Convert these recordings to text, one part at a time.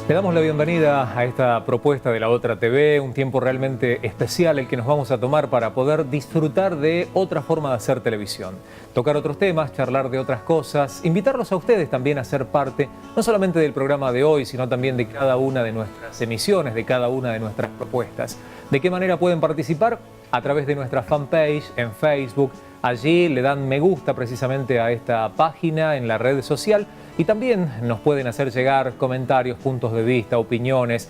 Le damos la bienvenida a esta propuesta de La Otra TV, un tiempo realmente especial el que nos vamos a tomar para poder disfrutar de otra forma de hacer televisión. Tocar otros temas, charlar de otras cosas, invitarlos a ustedes también a ser parte, no solamente del programa de hoy, sino también de cada una de nuestras emisiones, de cada una de nuestras propuestas. ¿De qué manera pueden participar? A través de nuestra fanpage en Facebook. Allí le dan me gusta precisamente a esta página en la red social. Y también nos pueden hacer llegar comentarios, puntos de vista, opiniones,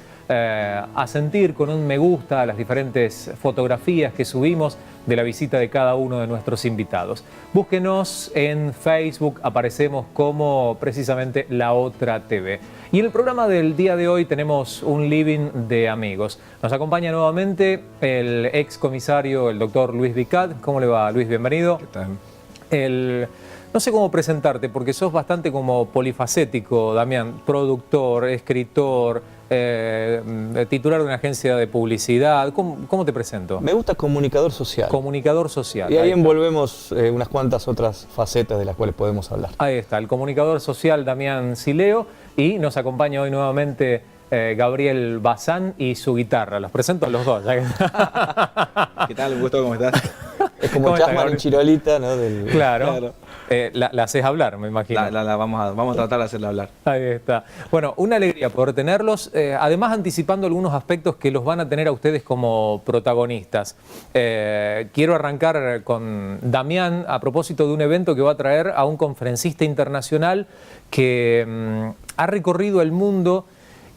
asentir con un me gusta a las diferentes fotografías que subimos de la visita de cada uno de nuestros invitados. Búsquenos en Facebook, aparecemos como precisamente La Otra TV. Y en el programa del día de hoy tenemos un living de amigos. Nos acompaña nuevamente el ex comisario, el doctor Luis Vicat. ¿Cómo le va, Luis? Bienvenido. ¿Qué tal? No sé cómo presentarte, porque sos bastante como polifacético, Damián. Productor, escritor, titular de una agencia de publicidad. ¿Cómo te presento? Me gusta comunicador social. Comunicador social. Y ahí envolvemos unas cuantas otras facetas de las cuales podemos hablar. Ahí está, el comunicador social Damián Sileo. Y nos acompaña hoy nuevamente Gabriel Bazán y su guitarra. Los presento a los dos. ¿Qué tal, Augusto? ¿Cómo estás? Es como Chasman y Chirolita, ¿no? Claro. La haces hablar, me imagino. Vamos a tratar de hacerla hablar. Ahí está. Bueno, una alegría poder tenerlos, además anticipando algunos aspectos que los van a tener a ustedes como protagonistas. Quiero arrancar con Damián a propósito de un evento que va a traer a un conferencista internacional que ha recorrido el mundo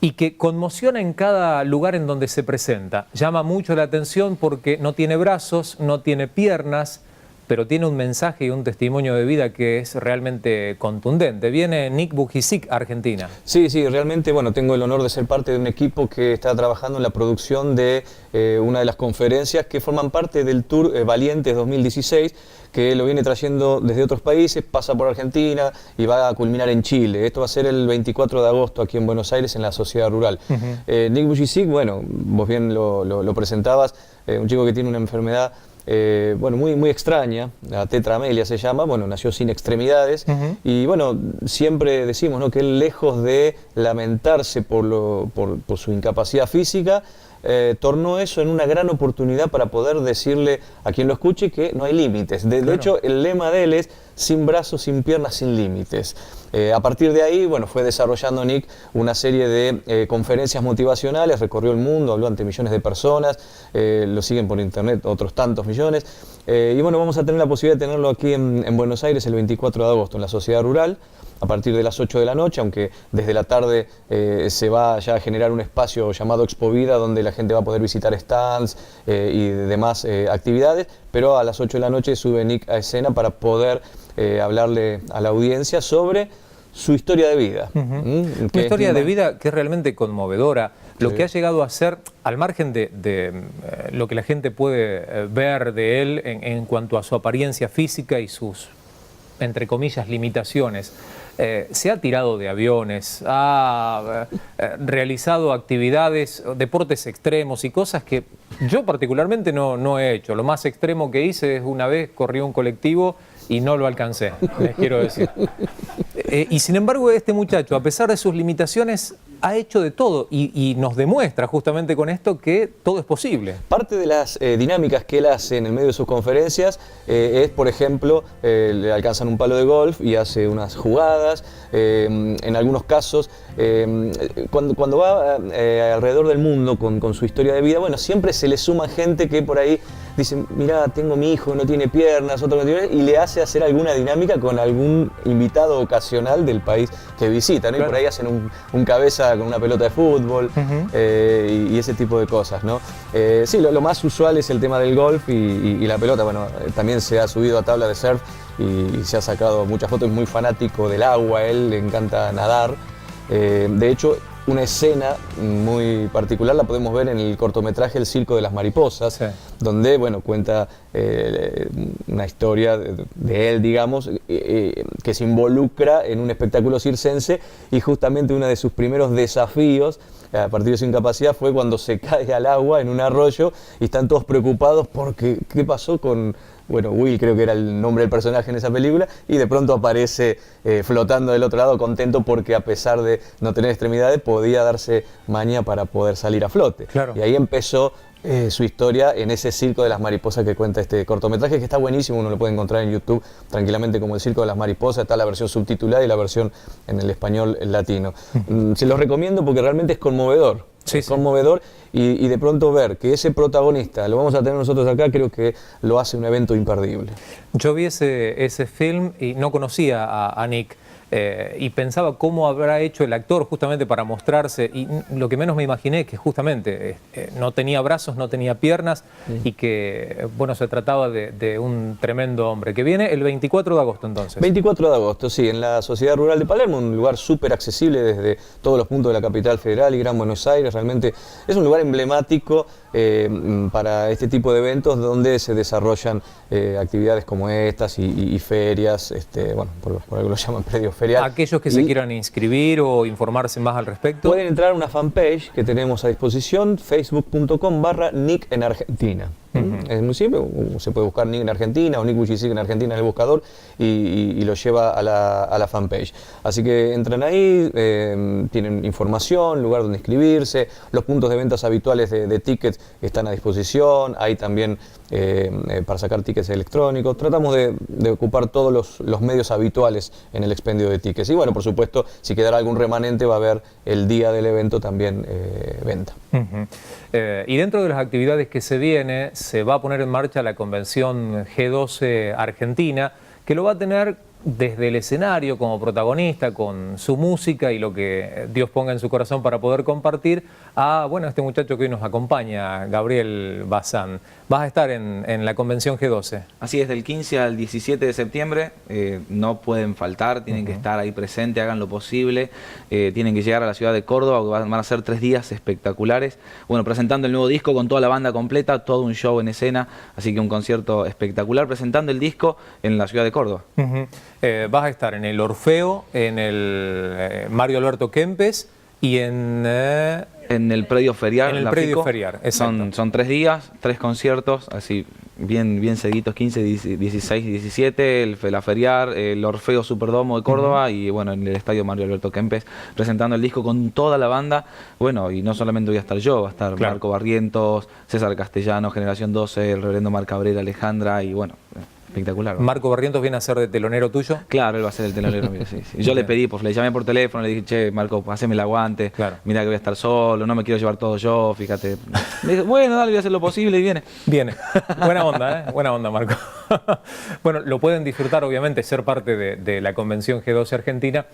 y que conmociona en cada lugar en donde se presenta. Llama mucho la atención porque no tiene brazos, no tiene piernas, pero tiene un mensaje y un testimonio de vida que es realmente contundente. Viene Nick Vujicic, Argentina. Sí, realmente, bueno, tengo el honor de ser parte de un equipo que está trabajando en la producción de una de las conferencias que forman parte del Tour Valientes 2016, que lo viene trayendo desde otros países, pasa por Argentina y va a culminar en Chile. Esto va a ser el 24 de agosto aquí en Buenos Aires, en la Sociedad Rural. Nick Vujicic, bueno, vos bien lo presentabas, un chico que tiene una enfermedad bueno, muy extraña, la tetramelia se llama, bueno, nació sin extremidades y bueno, siempre decimos, ¿no?, que él, lejos de lamentarse por su incapacidad física, tornó eso en una gran oportunidad para poder decirle a quien lo escuche que no hay límites. De hecho, el lema de él es sin brazos, sin piernas, sin límites. A partir de ahí, bueno, fue desarrollando Nick una serie de conferencias motivacionales, recorrió el mundo, habló ante millones de personas, lo siguen por internet otros tantos millones. Y bueno, vamos a tener la posibilidad de tenerlo aquí en Buenos Aires el 24 de agosto en la Sociedad Rural, a partir de las 8 de la noche, aunque desde la tarde se va ya a generar un espacio llamado Expo Vida, donde la gente va a poder visitar stands y demás actividades, pero a las 8 de la noche sube Nick a escena para poder hablarle a la audiencia sobre su historia de vida. Una historia de vida que es realmente conmovedora, lo que ha llegado a ser, al margen de lo que la gente puede ver de él en cuanto a su apariencia física y sus, entre comillas, limitaciones. Se ha tirado de aviones, ha realizado actividades, deportes extremos y cosas que yo particularmente no he hecho. Lo más extremo que hice es una vez corrí un colectivo y no lo alcancé, les quiero decir. Y sin embargo este muchacho, a pesar de sus limitaciones, ha hecho de todo y nos demuestra justamente con esto que todo es posible. Parte de las dinámicas que él hace en el medio de sus conferencias es, por ejemplo, le alcanzan un palo de golf y hace unas jugadas. En algunos casos, cuando va alrededor del mundo con su historia de vida, bueno, siempre se le suma gente que por ahí dice, mirá, tengo mi hijo, no tiene piernas, otro no tiene piernas, y le hace hacer alguna dinámica con algún invitado ocasional del país que visita, ¿no? Claro. Y por ahí hacen un cabeza con una pelota de fútbol y ese tipo de cosas, ¿no? Sí, lo más usual es el tema del golf y la pelota. Bueno, también se ha subido a tabla de surf y se ha sacado muchas fotos. Es muy fanático del agua, a él le encanta nadar. De hecho, una escena muy particular la podemos ver en el cortometraje El Circo de las Mariposas, donde, bueno, cuenta una historia de él, digamos, que se involucra en un espectáculo circense, y justamente uno de sus primeros desafíos a partir de su incapacidad fue cuando se cae al agua en un arroyo y están todos preocupados porque qué pasó con, bueno, Will creo que era el nombre del personaje en esa película, y de pronto aparece flotando del otro lado contento porque a pesar de no tener extremidades podía darse maña para poder salir a flote. Claro. Y ahí empezó su historia en ese Circo de las Mariposas que cuenta este cortometraje, que está buenísimo, uno lo puede encontrar en YouTube tranquilamente como el Circo de las Mariposas, está la versión subtitulada y la versión en el español latino. Se los recomiendo porque realmente es conmovedor. Sí, es sí. conmovedor, y de pronto ver que ese protagonista lo vamos a tener nosotros acá, creo que lo hace un evento imperdible. Yo vi ese film y no conocía a Nick. Y pensaba cómo habrá hecho el actor justamente para mostrarse, y lo que menos me imaginé que justamente no tenía brazos, no tenía piernas, y que, bueno, se trataba de un tremendo hombre, que viene el 24 de agosto entonces. 24 de agosto, sí, en la Sociedad Rural de Palermo, un lugar súper accesible desde todos los puntos de la capital federal y Gran Buenos Aires. Realmente es un lugar emblemático para este tipo de eventos, donde se desarrollan actividades como estas y ferias, bueno, por algo lo llaman predios ferial. Aquellos que se quieran inscribir o informarse más al respecto, pueden entrar a una fanpage que tenemos a disposición, facebook.com/Nick en Argentina. Es muy simple, se puede buscar Nick en Argentina o Nick Vujicic en Argentina en el buscador y lo lleva a la fanpage. Así que entran ahí, tienen información, lugar donde inscribirse, los puntos de ventas habituales de tickets están a disposición, hay también para sacar tickets electrónicos. Tratamos de ocupar todos los medios habituales en el expendio de tickets. Y bueno, por supuesto, si quedará algún remanente, va a haber el día del evento también venta. Y dentro de las actividades que se viene, se va a poner en marcha la convención G12 Argentina, que lo va a tener desde el escenario como protagonista, con su música y lo que Dios ponga en su corazón para poder compartir, a, bueno, este muchacho que hoy nos acompaña, Gabriel Bazán. Vas a estar en la convención G12. Así es, del 15 al 17 de septiembre, no pueden faltar, tienen que estar ahí presentes, hagan lo posible, tienen que llegar a la ciudad de Córdoba, van a ser 3 días espectaculares, bueno, presentando el nuevo disco con toda la banda completa, todo un show en escena, así que un concierto espectacular, presentando el disco en la ciudad de Córdoba. Vas a estar en el Orfeo, en el Mario Alberto Kempes y en el predio ferial. En el La predio FICO. ferial, exacto. Son 3 días, 3 conciertos, así bien seguidos, 15, 16 y 17, la ferial, el Orfeo Superdomo de Córdoba y bueno, en el estadio Mario Alberto Kempes, presentando el disco con toda la banda. Bueno, y no solamente voy a estar yo, va a estar Claro. Marco Barrientos, César Castellano, Generación 12, el reverendo Mar Cabrera, Alejandra, y bueno, espectacular. Marco Barrientos viene a ser de telonero tuyo. Claro, él va a ser el telonero mío, sí. Yo le pedí, le llamé por teléfono, le dije, che, Marco, haceme el aguante, Claro. mira que voy a estar solo, no me quiero llevar todo yo, fíjate. Me dice, bueno, dale, voy a hacer lo posible, y viene. Viene. Buena onda, ¿eh? Buena onda, Marco. Bueno, lo pueden disfrutar, obviamente, ser parte de la convención G12 Argentina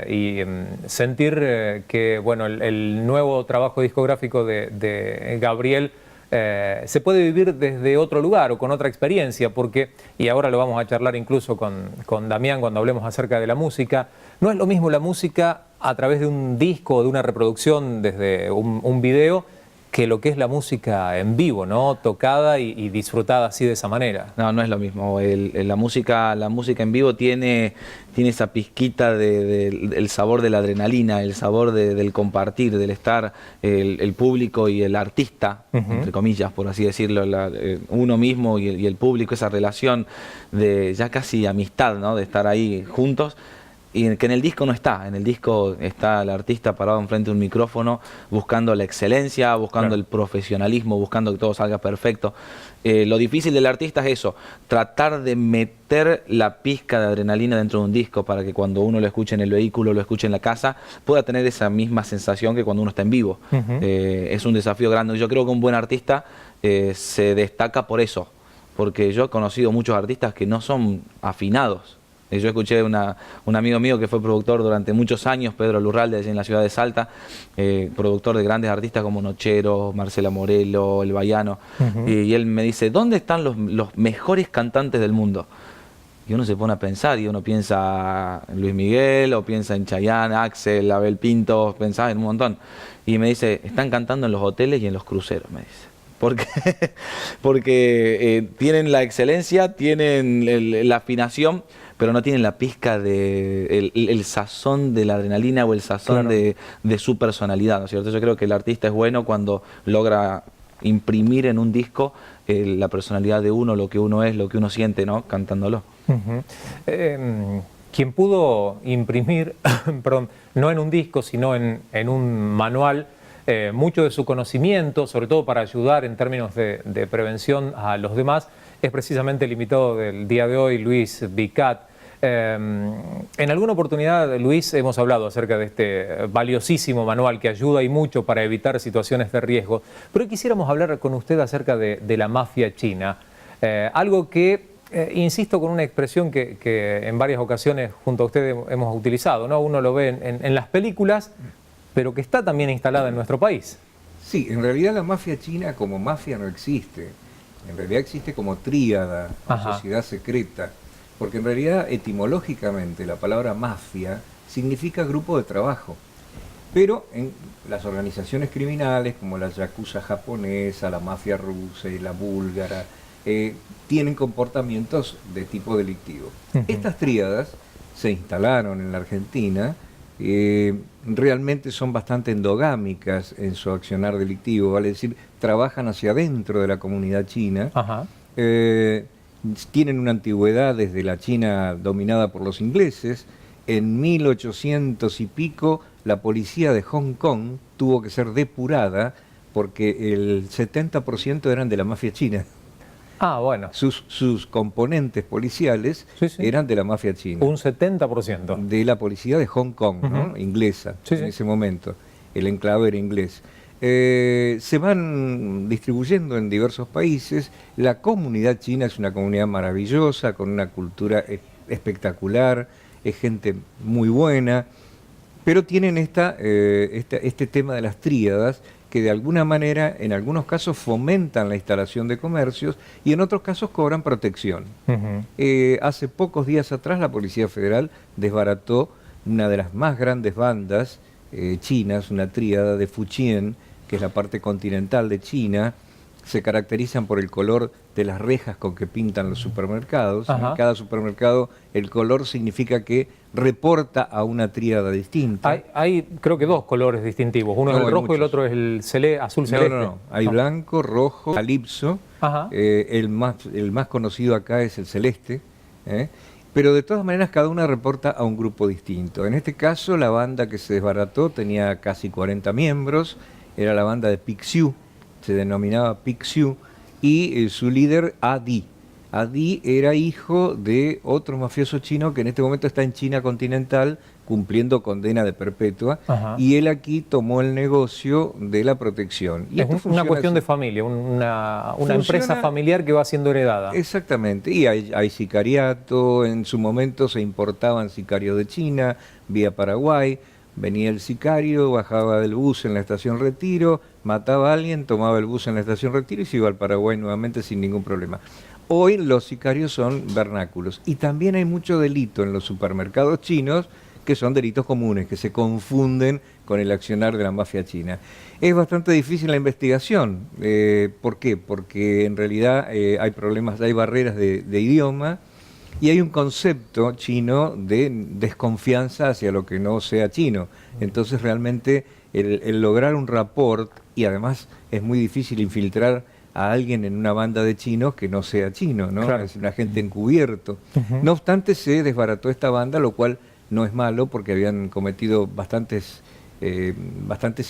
y sentir que, bueno, el nuevo trabajo discográfico de Gabriel se puede vivir desde otro lugar o con otra experiencia, porque, y ahora lo vamos a charlar incluso con Damián cuando hablemos acerca de la música, no es lo mismo la música a través de un disco o de una reproducción desde un video, que lo que es la música en vivo, ¿no? Tocada y disfrutada así de esa manera. No, no es lo mismo. La música en vivo tiene esa pizquita del sabor de la adrenalina, el sabor del compartir, del estar el público y el artista, entre comillas, por así decirlo, uno mismo y el público, esa relación de ya casi amistad, ¿no? De estar ahí juntos. Y que en el disco no está. En el disco está el artista parado enfrente de un micrófono buscando la excelencia, buscando Claro. el profesionalismo, buscando que todo salga perfecto. Lo difícil del artista es eso, tratar de meter la pizca de adrenalina dentro de un disco para que cuando uno lo escuche en el vehículo, lo escuche en la casa, pueda tener esa misma sensación que cuando uno está en vivo. Es un desafío grande. Yo creo que un buen artista se destaca por eso, porque yo he conocido muchos artistas que no son afinados. Yo escuché un amigo mío que fue productor durante muchos años, Pedro Lurralde, allí en la ciudad de Salta, productor de grandes artistas como Nochero, Marcela Morelo, El Baiano, y él me dice, ¿dónde están los mejores cantantes del mundo? Y uno se pone a pensar, y uno piensa en Luis Miguel, o piensa en Chayanne, Axel, Abel Pinto, pensaba en un montón. Y me dice, están cantando en los hoteles y en los cruceros, me dice. porque, porque tienen la excelencia, tienen la afinación, pero no tienen la pizca de el sazón de la adrenalina o el sazón de su personalidad, ¿no es cierto? Yo creo que el artista es bueno cuando logra imprimir en un disco la personalidad de uno, lo que uno es, lo que uno siente, ¿no? Cantándolo. Quien pudo imprimir, perdón, no en un disco, sino en un manual, mucho de su conocimiento, sobre todo para ayudar en términos de prevención a los demás, es precisamente el invitado del día de hoy, Luis Vicat. En alguna oportunidad, Luis, hemos hablado acerca de este valiosísimo manual que ayuda y mucho para evitar situaciones de riesgo, pero quisiéramos hablar con usted acerca de la mafia china, algo que, insisto con una expresión que en varias ocasiones junto a usted hemos utilizado, ¿no? Uno lo ve en las películas, pero que está también instalada en nuestro país. Sí, en realidad la mafia china como mafia no existe, en realidad existe como tríada, sociedad secreta. Porque en realidad, etimológicamente, la palabra mafia significa grupo de trabajo. Pero en las organizaciones criminales, como la yakuza japonesa, la mafia rusa y la búlgara, tienen comportamientos de tipo delictivo. Estas tríadas se instalaron en la Argentina, realmente son bastante endogámicas en su accionar delictivo, vale decir, trabajan hacia adentro de la comunidad china. Tienen una antigüedad desde la China dominada por los ingleses. En 1800 y pico la policía de Hong Kong tuvo que ser depurada porque el 70% eran de la mafia china. Bueno. Sus componentes policiales eran de la mafia china. Un 70%. De la policía de Hong Kong, ¿no? Inglesa, en ese momento. El enclave era inglés. Se van distribuyendo en diversos países. La comunidad china es una comunidad maravillosa, con una cultura espectacular, es gente muy buena, pero tienen este tema de las tríadas que de alguna manera, en algunos casos fomentan la instalación de comercios y en otros casos cobran protección. Hace pocos días atrás la Policía Federal desbarató una de las más grandes bandas chinas, una tríada de Fujian, que es la parte continental de China. Se caracterizan por el color de las rejas con que pintan los supermercados. En cada supermercado el color significa que reporta a una tríada distinta. Hay creo que dos colores distintivos, uno es el rojo y el otro es el azul celeste. No. Hay blanco, rojo, calipso, el más conocido acá es el celeste, pero de todas maneras cada una reporta a un grupo distinto. En este caso la banda que se desbarató tenía casi 40 miembros, era la banda de Pixiu, se denominaba Pixiu, y su líder Adi. Adi era hijo de otro mafioso chino que en este momento está en China continental cumpliendo condena de perpetua, y él aquí tomó el negocio de la protección. Y es una cuestión de familia, una empresa familiar que va siendo heredada. Exactamente, y hay sicariato, en su momento se importaban sicarios de China, vía Paraguay. Venía el sicario, bajaba del bus en la estación Retiro, mataba a alguien, tomaba el bus en la estación Retiro y se iba al Paraguay nuevamente sin ningún problema. Hoy los sicarios son vernáculos y también hay mucho delito en los supermercados chinos que son delitos comunes, que se confunden con el accionar de la mafia china. Es bastante difícil la investigación. ¿Por qué? Porque en realidad hay problemas, hay barreras de idioma. Y hay un concepto chino de desconfianza hacia lo que no sea chino. Entonces realmente el lograr un rapport, y además es muy difícil infiltrar a alguien en una banda de chinos que no sea chino, ¿no? Es un agente encubierto. No obstante, se desbarató esta banda, lo cual no es malo porque habían cometido bastantes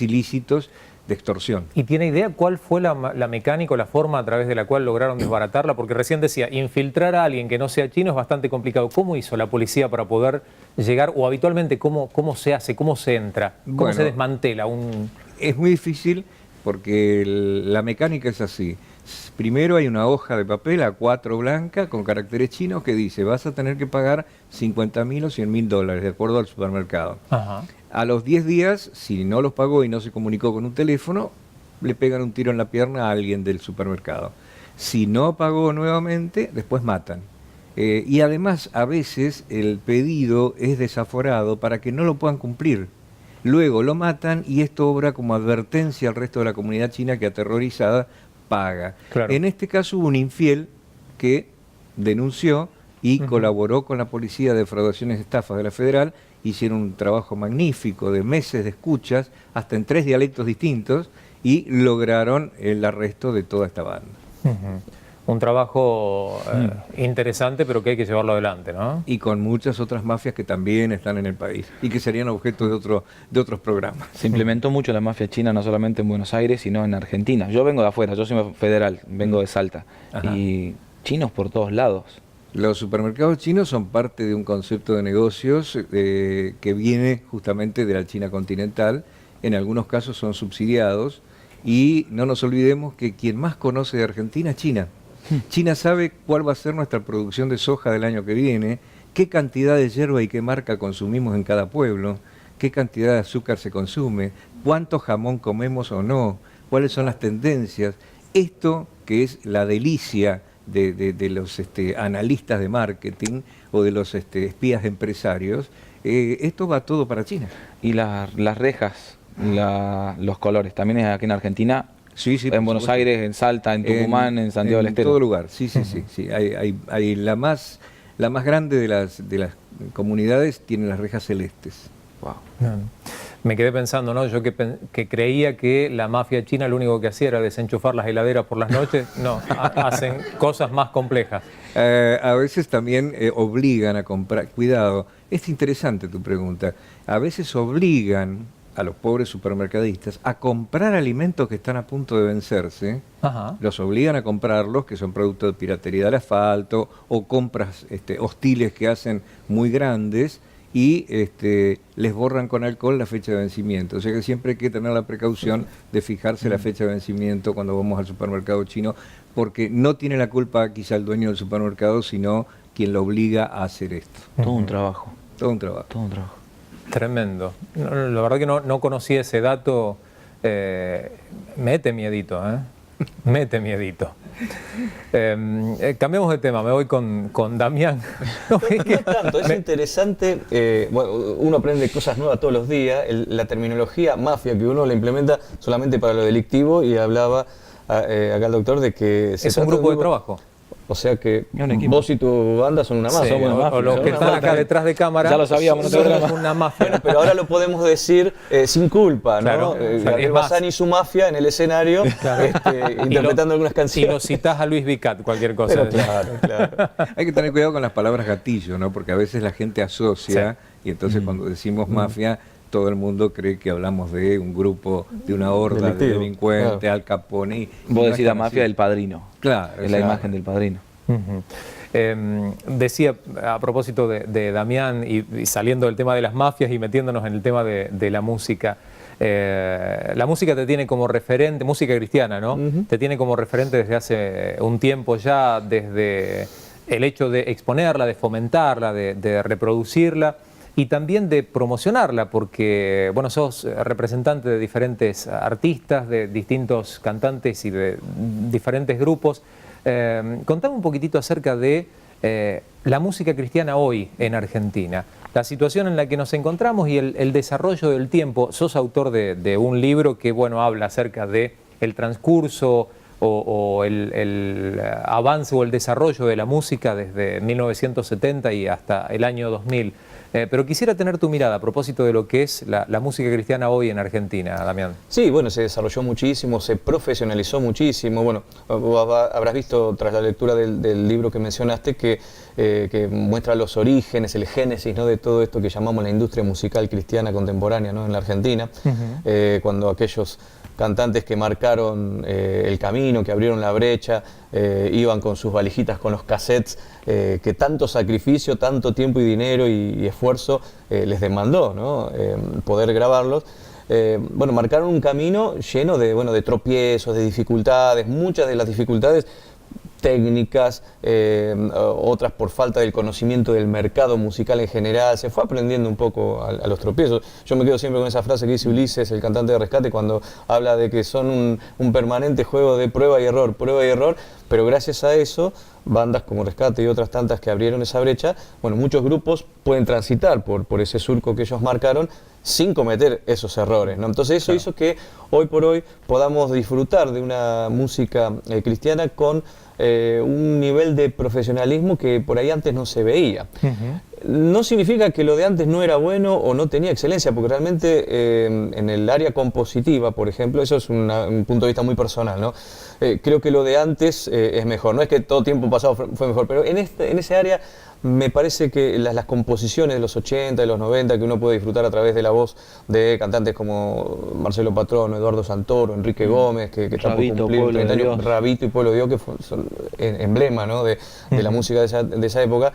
ilícitos de extorsión. ¿Y tiene idea cuál fue la mecánica o la forma a través de la cual lograron desbaratarla? Porque recién decía, infiltrar a alguien que no sea chino es bastante complicado. ¿Cómo hizo la policía para poder llegar, o habitualmente cómo se hace, cómo se entra, cómo se desmantela un...? Es muy difícil porque la mecánica es así. Primero hay una hoja de papel A4 blanca con caracteres chinos que dice vas a tener que pagar 50.000 o 100.000 dólares de acuerdo al supermercado. A los 10 días, si no los pagó y no se comunicó con un teléfono, le pegan un tiro en la pierna a alguien del supermercado. Si no pagó nuevamente, después matan. Y además, a veces el pedido es desaforado para que no lo puedan cumplir. Luego lo matan y esto obra como advertencia al resto de la comunidad china que aterrorizada paga. Claro. En este caso hubo un infiel que denunció y colaboró con la Policía de Defraudaciones y Estafas de la Federal. Hicieron un trabajo magnífico de meses de escuchas, hasta en 3 dialectos distintos, y lograron el arresto de toda esta banda. Un trabajo interesante, pero que hay que llevarlo adelante, ¿no? Y con muchas otras mafias que también están en el país y que serían objeto de otros programas. Se implementó mucho la mafia china, no solamente en Buenos Aires, sino en Argentina. Yo vengo de afuera, yo soy federal, vengo de Salta. Ajá. Y chinos por todos lados. Los supermercados chinos son parte de un concepto de negocios que viene justamente de la China continental. En algunos casos son subsidiados y no nos olvidemos que quien más conoce de Argentina es China. China sabe cuál va a ser nuestra producción de soja del año que viene, qué cantidad de yerba y qué marca consumimos en cada pueblo, qué cantidad de azúcar se consume, cuánto jamón comemos o no, cuáles son las tendencias. Esto que es la delicia de los analistas de marketing o de los espías empresarios, esto va todo para China. Y las rejas, los colores, también es aquí en Argentina. Sí, sí, en Buenos Aires, en Salta, en Tucumán, en Santiago del Estero. En todo lugar, sí. Hay la más grande de las comunidades tiene las rejas celestes. Wow. Me quedé pensando, ¿no? Yo que creía que la mafia china lo único que hacía era desenchufar las heladeras por las noches. No, hacen cosas más complejas. A veces también obligan a comprar. Cuidado, es interesante tu pregunta. A veces obligan a los pobres supermercadistas a comprar alimentos que están a punto de vencerse. Ajá. Los obligan a comprarlos, que son producto de piratería del asfalto o compras hostiles que hacen muy grandes, y les borran con alcohol la fecha de vencimiento. O sea que siempre hay que tener la precaución de fijarse la fecha de vencimiento cuando vamos al supermercado chino, porque no tiene la culpa quizá el dueño del supermercado, sino quien lo obliga a hacer esto. Todo un trabajo. Todo un trabajo. Todo un trabajo. Tremendo. No, la verdad que no conocía ese dato. Mete miedito, ¿eh? Mete miedito. Cambiamos de tema, me voy con Damián. No tanto, es interesante, bueno, uno aprende cosas nuevas todos los días, la terminología mafia que uno la implementa solamente para lo delictivo, y hablaba acá el doctor de que... Es un grupo de trabajo. O sea que vos y tu banda son una mafia. Sí, somos una mafia, o los que están acá detrás de cámara. Ya lo sabíamos, no te somos drama. una mafia. Bueno, pero ahora lo podemos decir sin culpa, ¿no? Claro, Gabriel Bazán y su mafia en el escenario, interpretando algunas Si canciones. lo citás a Luis Vicat, cualquier cosa. Pero claro. Hay que tener cuidado con las palabras gatillo, ¿no? Porque a veces la gente asocia, y entonces cuando decimos mafia, todo el mundo cree que hablamos de un grupo, de una horda de Delictivo, delincuentes, claro. Al Capone. Vos decís la tan mafia así. del Padrino. Claro. Es la imagen del Padrino. Decía, a propósito de Damián y saliendo del tema de las mafias y metiéndonos en el tema de la música, la música te tiene como referente, música cristiana, ¿no? Te tiene como referente desde hace un tiempo ya, desde el hecho de exponerla, de fomentarla, de reproducirla y también de promocionarla, porque, bueno, sos representante de diferentes artistas, de distintos cantantes y de diferentes grupos. Contame un poquitito acerca de la música cristiana hoy en Argentina, la situación en la que nos encontramos y el desarrollo del tiempo. Sos autor de un libro que, bueno, habla acerca de el transcurso o el avance o el desarrollo de la música desde 1970 y hasta el año 2000. Pero quisiera tener tu mirada a propósito de lo que es la música cristiana hoy en Argentina, Damián. Sí, bueno, se desarrolló muchísimo, se profesionalizó muchísimo. Bueno, habrás visto tras la lectura del libro que mencionaste que muestra los orígenes, el génesis, ¿no?, de todo esto que llamamos la industria musical cristiana contemporánea, ¿no?, en la Argentina, cuando aquellos cantantes que marcaron el camino, que abrieron la brecha, iban con sus valijitas, con los cassettes, que tanto sacrificio, tanto tiempo y dinero y esfuerzo les demandó, ¿no?, poder grabarlos. Bueno, marcaron un camino lleno de tropiezos, de dificultades. Muchas de las dificultades técnicas, otras por falta del conocimiento del mercado musical en general. Se fue aprendiendo un poco a los tropiezos. Yo me quedo siempre con esa frase que dice Ulises, el cantante de Rescate, cuando habla de que son un permanente juego de prueba y error, pero gracias a eso, bandas como Rescate y otras tantas que abrieron esa brecha, bueno, muchos grupos pueden transitar por ese surco que ellos marcaron sin cometer esos errores, ¿no? Entonces eso hizo que hoy por hoy podamos disfrutar de una música cristiana con un nivel de profesionalismo que por ahí antes no se veía. No significa que lo de antes no era bueno o no tenía excelencia, porque realmente en el área compositiva, por ejemplo, eso es un punto de vista muy personal, ¿no? Creo que lo de antes es mejor, no es que todo tiempo pasado fue mejor, pero en ese área me parece que las composiciones de los 80, de los 90, que uno puede disfrutar a través de la voz de cantantes como Marcelo Patrón, Eduardo Santoro, Enrique Gómez, que está por cumplir 30 años, Rabito y Pueblo de Dios, que son emblema, ¿no? de la música de esa época,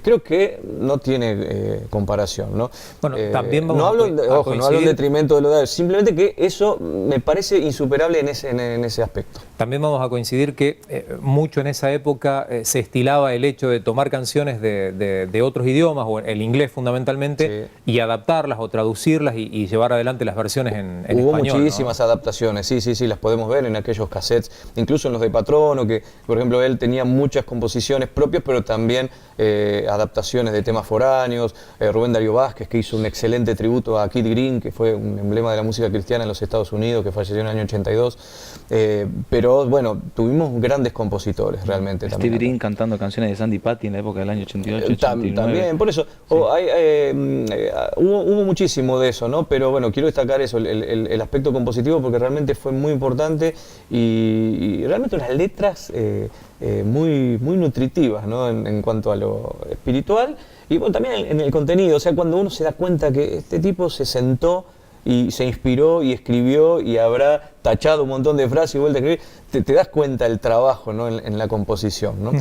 creo que no tiene comparación, ¿no? Bueno, también vamos no hablo en detrimento de lo de antes, simplemente que eso me parece insuperable en ese aspecto. También vamos a coincidir que mucho en esa época se estilaba el hecho de tomar canciones de otros idiomas, o el inglés fundamentalmente, y adaptarlas o traducirlas y llevar adelante las versiones en Hubo español. Muchísimas adaptaciones, sí, las podemos ver en aquellos cassettes, incluso en los de Patrono, que por ejemplo él tenía muchas composiciones propias, pero también adaptaciones de temas foráneos. Rubén Darío Vázquez, que hizo un excelente tributo a Kid Green, que fue un emblema de la música cristiana en los Estados Unidos, que falleció en el año 82. Pero bueno, tuvimos grandes compositores realmente. Steve Green cantando canciones de Sandy Patty en la época del año 88, 89. También, por eso, hubo muchísimo de eso, ¿no? Pero bueno, quiero destacar eso, el aspecto compositivo, porque realmente fue muy importante y realmente unas letras muy nutritivas, ¿no? En cuanto a lo espiritual y bueno, también en el contenido. O sea, cuando uno se da cuenta que este tipo se sentó y se inspiró y escribió y habrá tachado un montón de frases y vuelta a escribir, te das cuenta del trabajo, ¿no? en la composición, ¿no?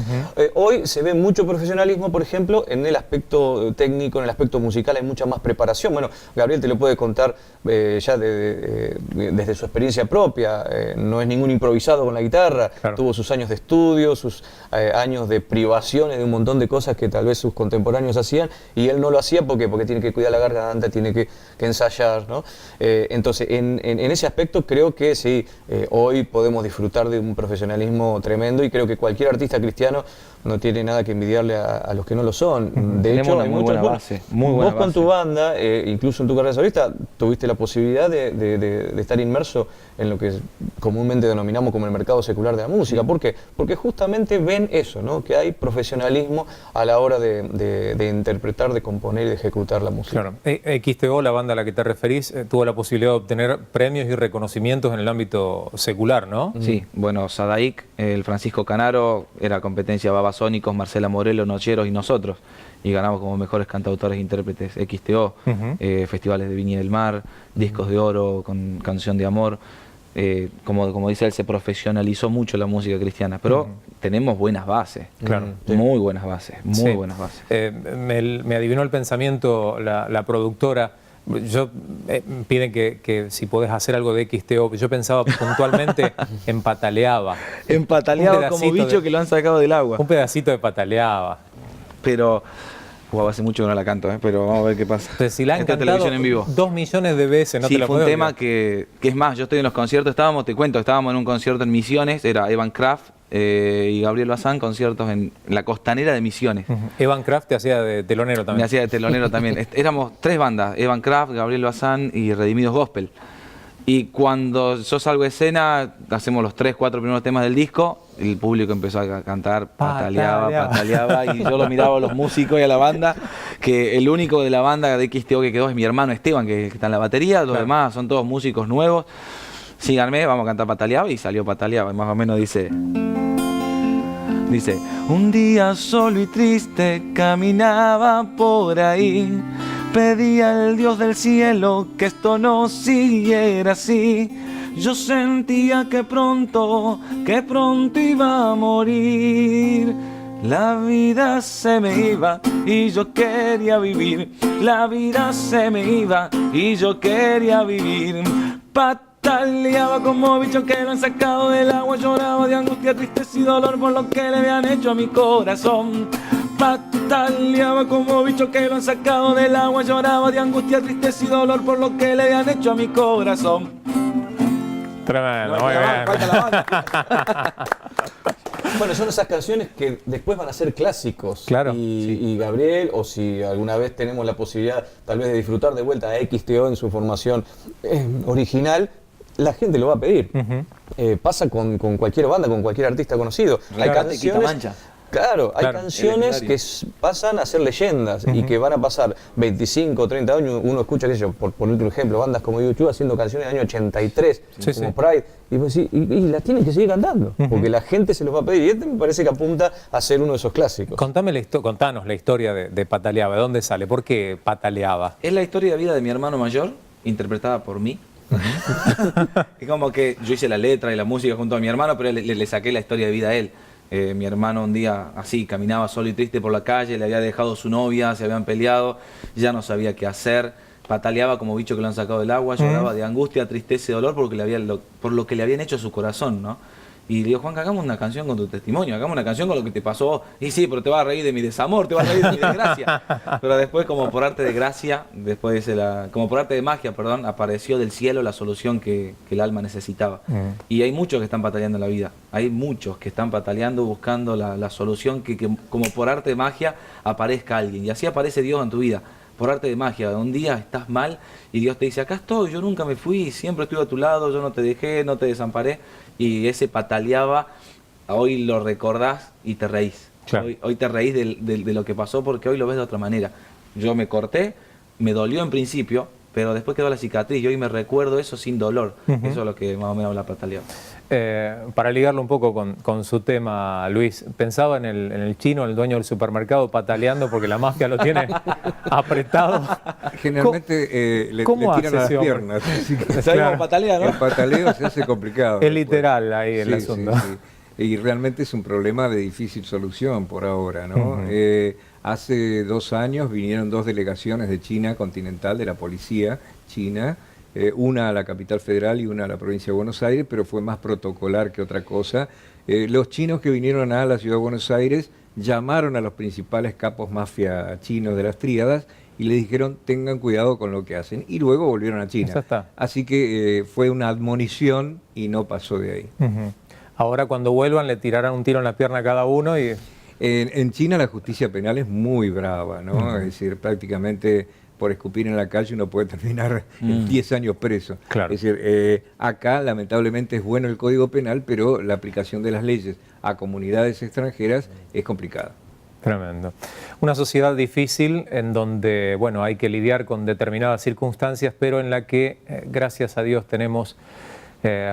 Hoy se ve mucho profesionalismo, por ejemplo, en el aspecto técnico, en el aspecto musical hay mucha más preparación. Bueno, Gabriel te lo puede contar ya desde su experiencia propia, no es ningún improvisado con la guitarra, tuvo sus años de estudio, sus años de privaciones de un montón de cosas que tal vez sus contemporáneos hacían, y él no lo hacía porque tiene que cuidar la garganta, tiene que ensayar, ¿no? Entonces, en ese aspecto creo que sí, hoy podemos disfrutar de un profesionalismo tremendo, y creo que cualquier artista cristiano no tiene nada que envidiarle a los que no lo son. De hecho, hay muy buena base. Vos con tu banda, incluso en tu carrera solista, tuviste la posibilidad de estar inmerso en lo que comúnmente denominamos como el mercado secular de la música. ¿Por qué? Porque justamente ven eso, ¿no? Que hay profesionalismo a la hora de interpretar, de componer y de ejecutar la música. Claro. XTO, la banda a la que te referís, tuvo la posibilidad de obtener premios y reconocimientos en el ámbito secular, ¿no? Sí, bueno, Sadaic, el Francisco Canaro, era competencia Babasónicos, Marcela Morelo, Nocheros y nosotros, y ganamos como mejores cantautores e intérpretes XTO, festivales de Viña del Mar, discos de oro con Canción de Amor. Como dice él, se profesionalizó mucho la música cristiana, pero tenemos buenas bases, muy buenas bases, muy buenas bases. Me adivinó el pensamiento la productora. Piden que si podés hacer algo de XTO. Yo pensaba puntualmente en Pataleaba. En Pataleaba como bicho que lo han sacado del agua. Un pedacito de Pataleaba. Pero hace mucho que no la canto, pero vamos a ver qué pasa. Entonces, si la han cantado televisión en vivo 2 millones de veces, no te la fue un tema que es más, yo estoy en los conciertos, estábamos en un concierto en Misiones, era Evan Kraft y Gabriel Bazán, conciertos en la costanera de Misiones. Evan Kraft te hacía de telonero también. Me hacía de telonero también. Éramos 3 bandas, Evan Kraft, Gabriel Bazán y Redimidos Gospel. Y cuando yo salgo de escena, hacemos los 3, 4 primeros temas del disco, el público empezó a cantar, pataleaba, y yo lo miraba a los músicos y a la banda, que el único de la banda de XTO que quedó es mi hermano Esteban, que está en la batería, los demás son todos músicos nuevos. Síganme, vamos a cantar Pataleaba, y salió Pataleaba, y más o menos dice, un día solo y triste caminaba por ahí, pedía al Dios del cielo que esto no siguiera así. Yo sentía que pronto iba a morir. La vida se me iba y yo quería vivir. La vida se me iba y yo quería vivir. Pataleaba, Pataleaba como bicho que lo han sacado del agua, lloraba de angustia, tristeza y dolor por lo que le habían hecho a mi corazón. Pataleaba como bicho que lo han sacado del agua, lloraba de angustia, tristeza y dolor por lo que le habían hecho a mi corazón. Tremendo, muy bien. Bueno, son esas canciones que después van a ser clásicos. Claro. Y Gabriel, o si alguna vez tenemos la posibilidad tal vez de disfrutar de vuelta a XTO en su formación original, la gente lo va a pedir. Pasa con cualquier banda, con cualquier artista conocido. Hay canciones, claro, hay canciones que pasan a ser leyendas y que van a pasar 25 o 30 años. Uno escucha, qué sé yo, por otro ejemplo, bandas como YouTube haciendo canciones del año 83, como Pride, y la tienen que seguir cantando, porque la gente se los va a pedir. Y este me parece que apunta a ser uno de esos clásicos. Contanos la historia de Pataleaba. ¿De dónde sale? ¿Por qué pataleaba? Es la historia de vida de mi hermano mayor, interpretada por mí. Es como que yo hice la letra y la música junto a mi hermano, pero le saqué la historia de vida a él. Mi hermano un día así caminaba solo y triste por la calle, le había dejado su novia, se habían peleado, ya no sabía qué hacer, pataleaba como bicho que lo han sacado del agua, lloraba de angustia, tristeza y dolor por lo que le habían hecho a su corazón, ¿no? Y le digo, Juan, hagamos una canción con tu testimonio, hagamos una canción con lo que te pasó. Y sí, pero te vas a reír de mi desamor, te vas a reír de mi desgracia. Pero después, como por arte de gracia, como por arte de magia, perdón, apareció del cielo la solución que el alma necesitaba. Y hay muchos que están pataleando en la vida. Hay muchos que están pataleando, buscando la solución que como por arte de magia aparezca alguien. Y así aparece Dios en tu vida. Por arte de magia, un día estás mal y Dios te dice, acá estoy, yo nunca me fui, siempre estuve a tu lado, yo no te dejé, no te desamparé. Y ese pataleaba, hoy lo recordás y te reís. Claro. Hoy te reís de lo que pasó porque hoy lo ves de otra manera. Yo me corté, me dolió en principio, pero después quedó la cicatriz y hoy me recuerdo eso sin dolor. Eso es lo que más o menos la pataleaba. Para ligarlo un poco con su tema, Luis, pensaba en el chino, el dueño del supermercado, pataleando porque la mafia lo tiene apretado. Generalmente le tiran a las piernas. Sabemos patalear, ¿no? El pataleo se hace complicado. Es literal ahí el asunto. Y realmente es un problema de difícil solución por ahora, ¿no? Hace 2 años vinieron 2 delegaciones de China continental, de la policía china, una a la capital federal y una a la provincia de Buenos Aires, pero fue más protocolar que otra cosa. Los chinos que vinieron a la ciudad de Buenos Aires llamaron a los principales capos mafia chinos de las tríadas y les dijeron tengan cuidado con lo que hacen, y luego volvieron a China. Así que fue una admonición y no pasó de ahí. Ahora cuando vuelvan le tirarán un tiro en la pierna a cada uno y... En China la justicia penal es muy brava, ¿no? Es decir, prácticamente por escupir en la calle uno puede terminar 10 años preso. Claro. Es decir, acá lamentablemente es bueno el Código Penal, pero la aplicación de las leyes a comunidades extranjeras es complicada. Tremendo. Una sociedad difícil en donde, bueno, hay que lidiar con determinadas circunstancias, pero en la que, gracias a Dios, tenemos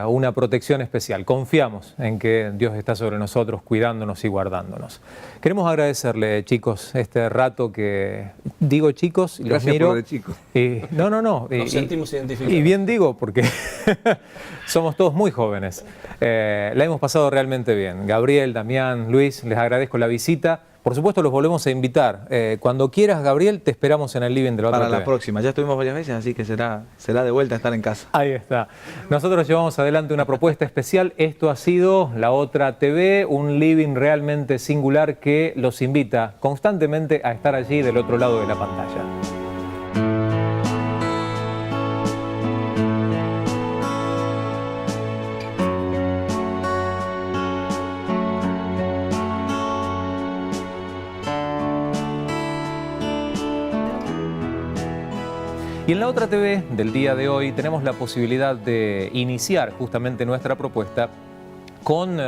una protección especial. Confiamos en que Dios está sobre nosotros, cuidándonos y guardándonos. Queremos agradecerle, chicos, este rato que... Digo chicos, y los miro... Por de chicos. No. Nos sentimos identificados. Y bien digo, porque somos todos muy jóvenes. La hemos pasado realmente bien. Gabriel, Damián, Luis, les agradezco la visita. Por supuesto, los volvemos a invitar. Cuando quieras, Gabriel, te esperamos en el living de la otra Para TV. la próxima. Ya estuvimos varias veces, así que será de vuelta estar en casa. Ahí está. Nosotros llevamos adelante una propuesta especial. Esto ha sido La Otra TV, un living realmente singular que los invita constantemente a estar allí del otro lado de la pantalla. Y en La Otra TV del día de hoy tenemos la posibilidad de iniciar justamente nuestra propuesta con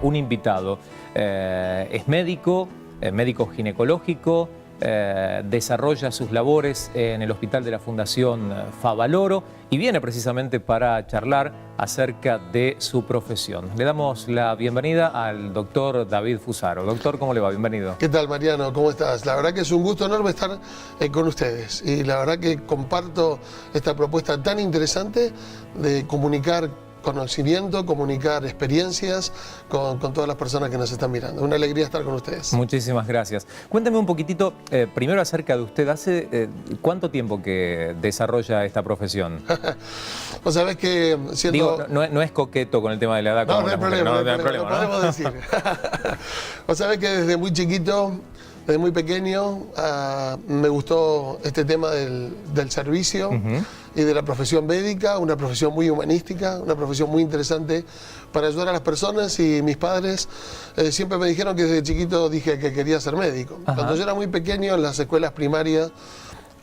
un invitado. Es médico, médico ginecológico, desarrolla sus labores en el hospital de la Fundación Favaloro y viene precisamente para charlar acerca de su profesión. Le damos la bienvenida al doctor David Fusaro. Doctor, ¿cómo le va? Bienvenido. ¿Qué tal, Mariano? ¿Cómo estás? La verdad que es un gusto enorme estar con ustedes y la verdad que comparto esta propuesta tan interesante de comunicar conocimiento, comunicar experiencias con todas las personas que nos están mirando. Una alegría estar con ustedes. Muchísimas gracias. Cuéntame un poquitito, primero acerca de usted. ¿Hace cuánto tiempo que desarrolla esta profesión? Vos sabés que siendo... Digo, no es coqueto con el tema de la edad. No, como no hay las mujeres, problema, no hay problema, lo podemos decir. Vos sabés que desde muy chiquito, desde muy pequeño, me gustó este tema del servicio y de la profesión médica, una profesión muy humanística, una profesión muy interesante para ayudar a las personas, y mis padres siempre me dijeron que desde chiquito dije que quería ser médico. Ajá. Cuando yo era muy pequeño, en las escuelas primarias,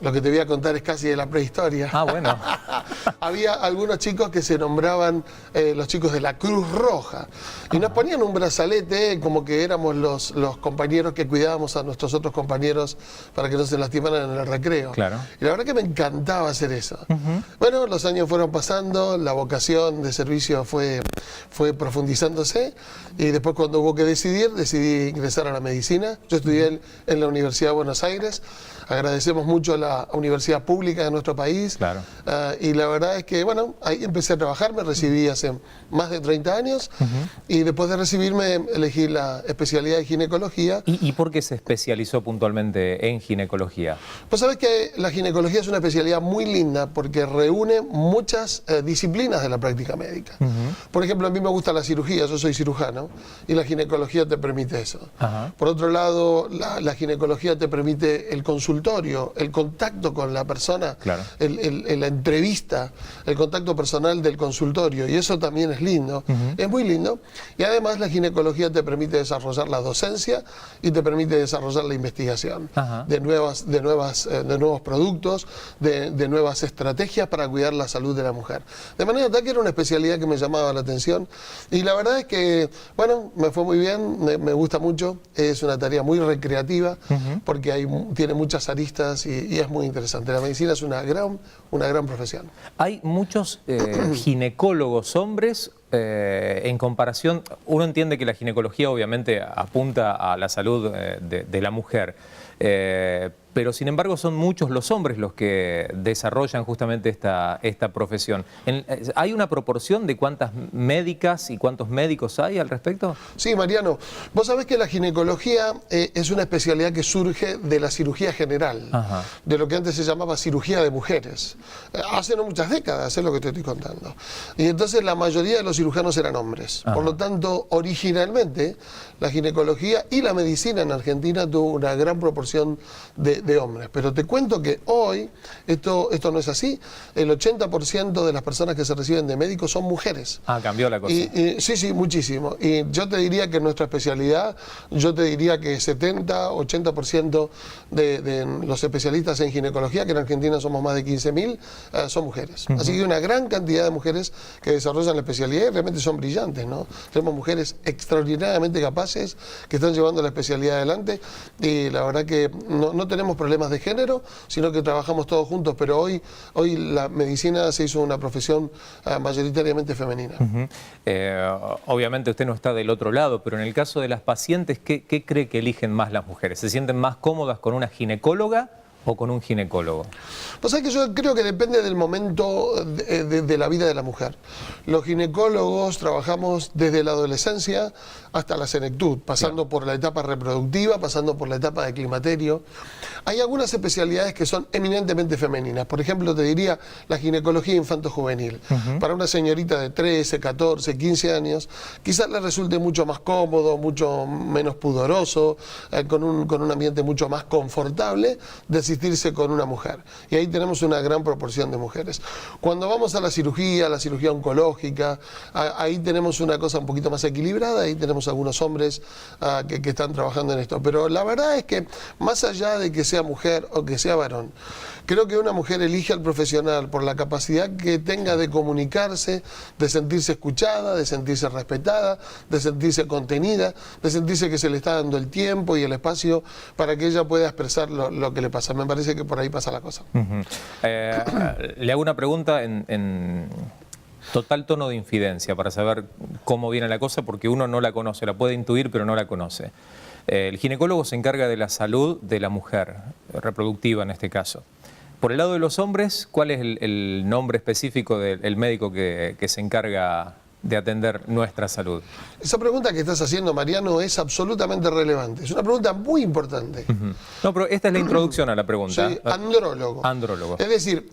lo que te voy a contar es casi de la prehistoria. Ah, bueno. Había algunos chicos que se nombraban los chicos de la Cruz Roja y nos ponían un brazalete como que éramos los compañeros que cuidábamos a nuestros otros compañeros para que no se lastimaran en el recreo. Claro. Y la verdad que me encantaba hacer eso. Bueno, los años fueron pasando, la vocación de servicio fue profundizándose, y después, cuando hubo que decidir, decidí ingresar a la medicina. Yo estudié en la Universidad de Buenos Aires. Agradecemos mucho a la universidad pública de nuestro país. Claro. Y la verdad es que, bueno, ahí empecé a trabajar, me recibí hace más de 30 años, y después de recibirme elegí la especialidad de ginecología. ¿Y por qué se especializó puntualmente en ginecología? Pues sabes que la ginecología es una especialidad muy linda porque reúne muchas disciplinas de la práctica médica. Por ejemplo, a mí me gusta la cirugía, yo soy cirujano, y la ginecología te permite eso. Ajá. Por otro lado, la ginecología te permite el consultorio, el contacto con la persona, Claro. la entrevista, el contacto personal del consultorio, y eso también es lindo, es muy lindo. Y además la ginecología te permite desarrollar la docencia y te permite desarrollar la investigación Ajá. de nuevos productos, de nuevas estrategias para cuidar la salud de la mujer. De manera tal que era una especialidad que me llamaba la atención, y la verdad es que, bueno, me fue muy bien, me gusta mucho, es una tarea muy recreativa porque tiene muchas aristas y es muy interesante. La medicina es una gran profesión. Hay muchos ginecólogos hombres en comparación. Uno entiende que la ginecología obviamente apunta a la salud de la mujer, pero sin embargo son muchos los hombres los que desarrollan justamente esta profesión. ¿Hay una proporción de cuántas médicas y cuántos médicos hay al respecto? Sí, Mariano, vos sabés que la ginecología es una especialidad que surge de la cirugía general, Ajá. de lo que antes se llamaba cirugía de mujeres. Hace no muchas décadas, es lo que te estoy contando. Y entonces la mayoría de los cirujanos eran hombres. Ajá. Por lo tanto, originalmente la ginecología y la medicina en Argentina tuvo una gran proporción de hombres. Pero te cuento que hoy esto no es así. El 80% de las personas que se reciben de médicos son mujeres. Ah, cambió la cosa. Sí, muchísimo. Y yo te diría que en nuestra especialidad, yo te diría que 70-80% de los especialistas en ginecología, que en Argentina somos más de 15.000, son mujeres. Así que hay una gran cantidad de mujeres que desarrollan la especialidad y realmente son brillantes, ¿no? Tenemos mujeres extraordinariamente capaces que están llevando la especialidad adelante, y la verdad que no tenemos problemas de género, sino que trabajamos todos juntos, pero hoy la medicina se hizo una profesión mayoritariamente femenina. Obviamente usted no está del otro lado, pero en el caso de las pacientes, ¿qué cree que eligen más las mujeres? ¿Se sienten más cómodas con una ginecóloga o con un ginecólogo? Pues es que yo creo que depende del momento de la vida de la mujer. Los ginecólogos trabajamos desde la adolescencia hasta la senectud, pasando por la etapa reproductiva, pasando por la etapa de climaterio. Hay algunas especialidades que son eminentemente femeninas. Por ejemplo, te diría la ginecología infanto-juvenil. Para una señorita de 13, 14, 15 años, quizás le resulte mucho más cómodo, mucho menos pudoroso, con un ambiente mucho más confortable de asistirse con una mujer. Y ahí tenemos una gran proporción de mujeres. Cuando vamos a la cirugía oncológica, ahí tenemos una cosa un poquito más equilibrada, ahí tenemos algunos hombres que están trabajando en esto. Pero la verdad es que, más allá de que sea mujer o que sea varón, creo que una mujer elige al profesional por la capacidad que tenga de comunicarse, de sentirse escuchada, de sentirse respetada, de sentirse contenida, de sentirse que se le está dando el tiempo y el espacio para que ella pueda expresar lo que le pasa. Me parece que por ahí pasa la cosa. Le hago una pregunta en total tono de infidencia para saber cómo viene la cosa, porque uno no la conoce, la puede intuir pero no la conoce. El ginecólogo se encarga de la salud de la mujer, reproductiva en este caso. Por el lado de los hombres, ¿cuál es el nombre específico del médico que se encarga de atender nuestra salud? Esa pregunta que estás haciendo, Mariano, es absolutamente relevante. Es una pregunta muy importante. No, pero esta es la introducción a la pregunta. Sí, andrólogo. Andrólogo. Es decir,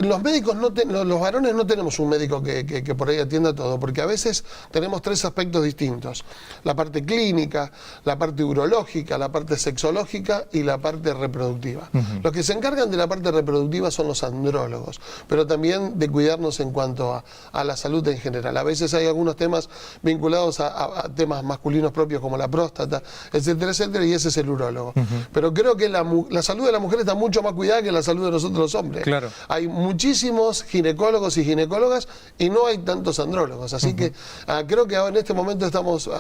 los médicos, los varones no tenemos un médico que por ahí atienda todo, porque a veces tenemos tres aspectos distintos. La parte clínica, la parte urológica, la parte sexológica y la parte reproductiva. Los que se encargan de la parte reproductiva son los andrólogos, pero también de cuidarnos en cuanto a la salud en general. A veces hay algunos temas vinculados a temas masculinos propios como la próstata, etcétera, etcétera, y ese es el urólogo. Pero creo que la salud de la mujer está mucho más cuidada que la salud de nosotros los hombres. Claro. Hay muchísimos ginecólogos y ginecólogas y no hay tantos andrólogos. Así que creo que ahora en este momento estamos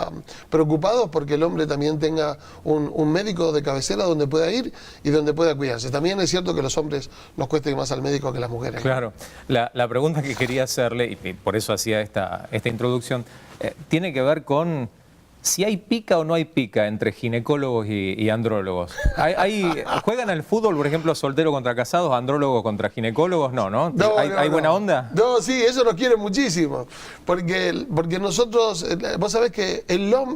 preocupados porque el hombre también tenga un médico de cabecera donde pueda ir y donde pueda cuidarse. También es cierto que los hombres nos cuesta ir más al médico que las mujeres. Claro. La pregunta que quería hacerle, y por eso hacía esta introducción, tiene que ver con si hay pica o no hay pica entre ginecólogos y andrólogos. ¿Juegan al fútbol, por ejemplo, soltero contra casados, andrólogos contra ginecólogos? No. ¿Hay buena onda? No, sí, eso nos quiere muchísimo. Porque nosotros, vos sabés que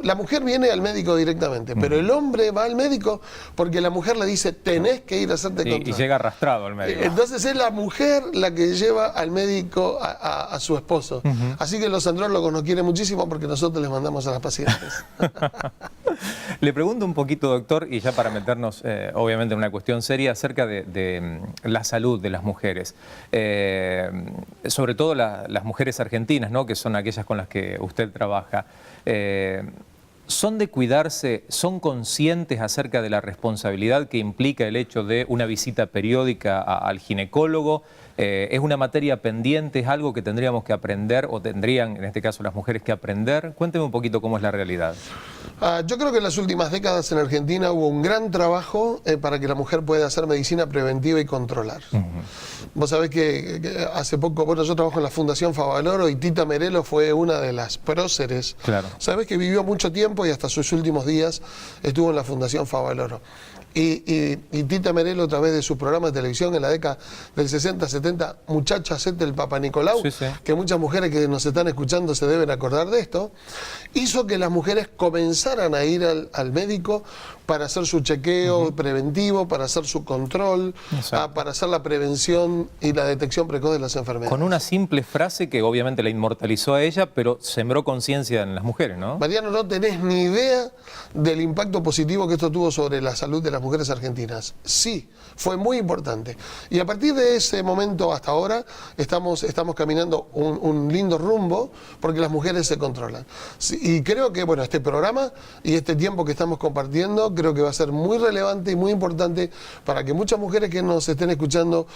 la mujer viene al médico directamente, pero el hombre va al médico porque la mujer le dice, tenés que ir a hacerte control. Y llega arrastrado al médico. Entonces es la mujer la que lleva al médico a su esposo. Así que los andrólogos nos quieren muchísimo porque nosotros les mandamos a las pacientes. Le pregunto un poquito, doctor, y ya para meternos obviamente en una cuestión seria acerca de la salud de las mujeres, sobre todo las mujeres argentinas, ¿no?, que son aquellas con las que usted trabaja. ¿Son de cuidarse, son conscientes acerca de la responsabilidad que implica el hecho de una visita periódica al ginecólogo? ¿Es una materia pendiente? ¿Es algo que tendríamos que aprender o tendrían, en este caso, las mujeres que aprender? Cuénteme un poquito cómo es la realidad. Yo creo que en las últimas décadas en Argentina hubo un gran trabajo para que la mujer pueda hacer medicina preventiva y controlar. Vos sabés que hace poco, bueno, yo trabajo en la Fundación Favaloro y Tita Merelo fue una de las próceres. Claro. Sabés que vivió mucho tiempo y hasta sus últimos días estuvo en la Fundación Favaloro. Y Tita Merelo, a través de su programa de televisión en la década del 60-70, Muchacha, hacete el Papa Nicolau, sí. que muchas mujeres que nos están escuchando se deben acordar de esto, hizo que las mujeres comenzaran a ir al médico para hacer su chequeo preventivo, para hacer su control, para hacer la prevención y la detección precoz de las enfermedades. Con una simple frase que obviamente la inmortalizó a ella, pero sembró conciencia en las mujeres, ¿no? Mariano, no tenés ni idea del impacto positivo que esto tuvo sobre la salud de las mujeres argentinas. Sí, fue muy importante. Y a partir de ese momento hasta ahora estamos caminando un lindo rumbo porque las mujeres se controlan. Sí, y creo que, bueno, este programa y este tiempo que estamos compartiendo creo que va a ser muy relevante y muy importante para que muchas mujeres que nos estén escuchando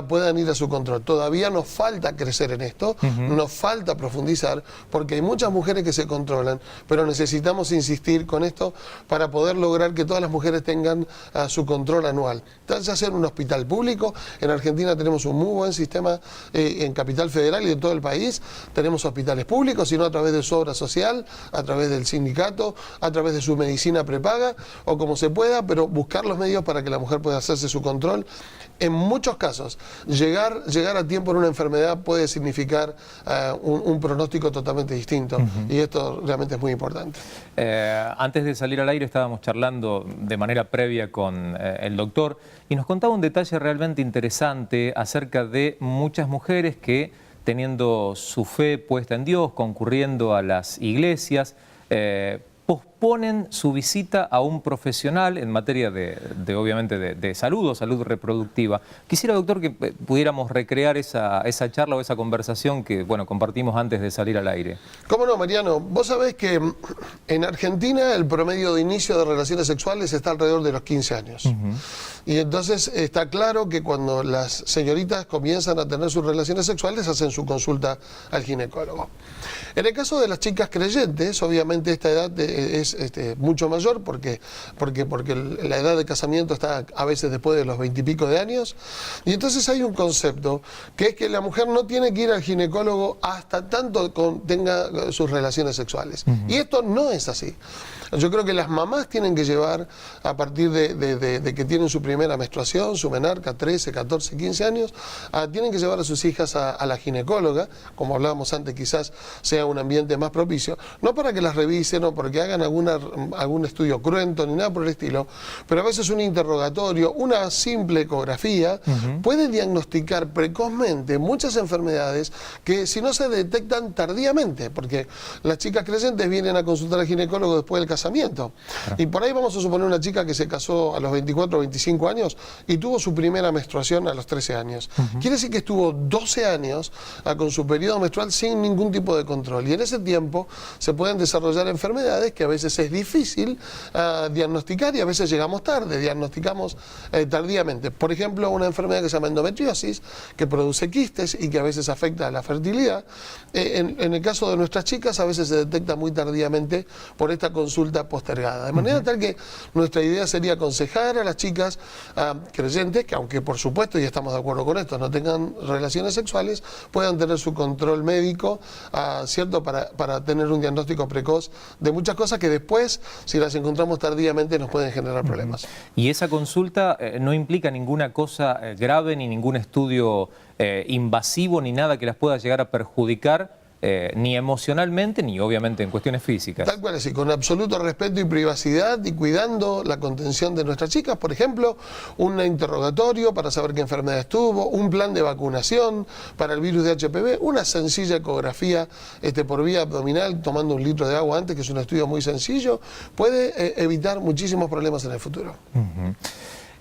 puedan ir a su control. Todavía nos falta crecer en esto, nos falta profundizar, porque hay muchas mujeres que se controlan, pero necesitamos insistir con esto para poder lograr que todas las mujeres tengan su control anual. Entonces, hacer un hospital público, en Argentina tenemos un muy buen sistema en Capital Federal y en todo el país, tenemos hospitales públicos, sino a través de su obra social, a través del sindicato, a través de su medicina prepaga, o como se pueda, pero buscar los medios para que la mujer pueda hacerse su control. En muchos casos, llegar a tiempo en una enfermedad puede significar un pronóstico totalmente distinto, y esto realmente es muy importante. Antes de salir al aire estábamos charlando de manera previa con el doctor y nos contaba un detalle realmente interesante acerca de muchas mujeres que, teniendo su fe puesta en Dios, concurriendo a las iglesias, posponen su visita a un profesional en materia obviamente de salud o salud reproductiva. Quisiera, doctor, que pudiéramos recrear esa charla o esa conversación que, bueno, compartimos antes de salir al aire. ¿Cómo no, Mariano? Vos sabés que en Argentina el promedio de inicio de relaciones sexuales está alrededor de los 15 años. Y entonces está claro que cuando las señoritas comienzan a tener sus relaciones sexuales hacen su consulta al ginecólogo. En el caso de las chicas creyentes, obviamente esta edad es mucho mayor porque la edad de casamiento está a veces después de los 20 y pico de años, y entonces hay un concepto que es que la mujer no tiene que ir al ginecólogo hasta tanto tenga sus relaciones sexuales. Y esto no es así. Yo creo que las mamás tienen que llevar, a partir de que tienen su primera menstruación, su menarca, 13, 14, 15 años, tienen que llevar a sus hijas a la ginecóloga, como hablábamos antes, quizás sea un ambiente más propicio, no para que las revisen o porque hagan algún estudio cruento ni nada por el estilo, pero a veces un interrogatorio, una simple ecografía, puede diagnosticar precozmente muchas enfermedades que si no se detectan tardíamente, porque las chicas creyentes vienen a consultar al ginecólogo después del casamiento. Y por ahí vamos a suponer una chica que se casó a los 24 o 25 años y tuvo su primera menstruación a los 13 años. Quiere decir que estuvo 12 años con su periodo menstrual sin ningún tipo de control. Y en ese tiempo se pueden desarrollar enfermedades que a veces es difícil diagnosticar y a veces llegamos tarde, diagnosticamos tardíamente. Por ejemplo, una enfermedad que se llama endometriosis, que produce quistes y que a veces afecta a la fertilidad. En el caso de nuestras chicas a veces se detecta muy tardíamente por esta consulta postergada. De manera tal que nuestra idea sería aconsejar a las chicas creyentes que, aunque por supuesto, y estamos de acuerdo con esto, no tengan relaciones sexuales, puedan tener su control médico, ¿cierto? Para tener un diagnóstico precoz de muchas cosas que después, si las encontramos tardíamente, nos pueden generar problemas. Y esa consulta no implica ninguna cosa grave, ni ningún estudio invasivo, ni nada que las pueda llegar a perjudicar, ni emocionalmente, ni obviamente en cuestiones físicas. Tal cual, así, con absoluto respeto y privacidad y cuidando la contención de nuestras chicas. Por ejemplo, un interrogatorio para saber qué enfermedades tuvo, un plan de vacunación para el virus de HPV, una sencilla ecografía por vía abdominal, tomando 1 litro de agua antes, que es un estudio muy sencillo, puede evitar muchísimos problemas en el futuro.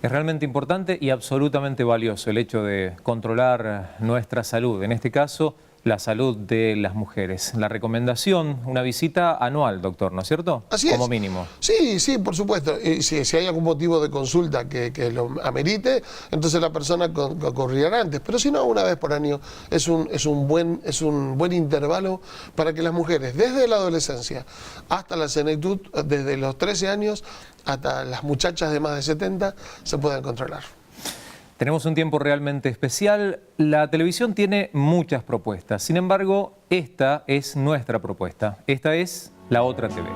Es realmente importante y absolutamente valioso el hecho de controlar nuestra salud, en este caso la salud de las mujeres. La recomendación, una visita anual, doctor, ¿no es cierto? Así como es. mínimo. Sí, sí, por supuesto. Y si hay algún motivo de consulta que lo amerite, entonces la persona correrá antes. Pero si no, una vez por año es un buen intervalo para que las mujeres, desde la adolescencia hasta la senectud, desde los 13 años hasta las muchachas de más de 70, se puedan controlar. Tenemos un tiempo realmente especial. La televisión tiene muchas propuestas. Sin embargo, esta es nuestra propuesta. Esta es La Otra TV.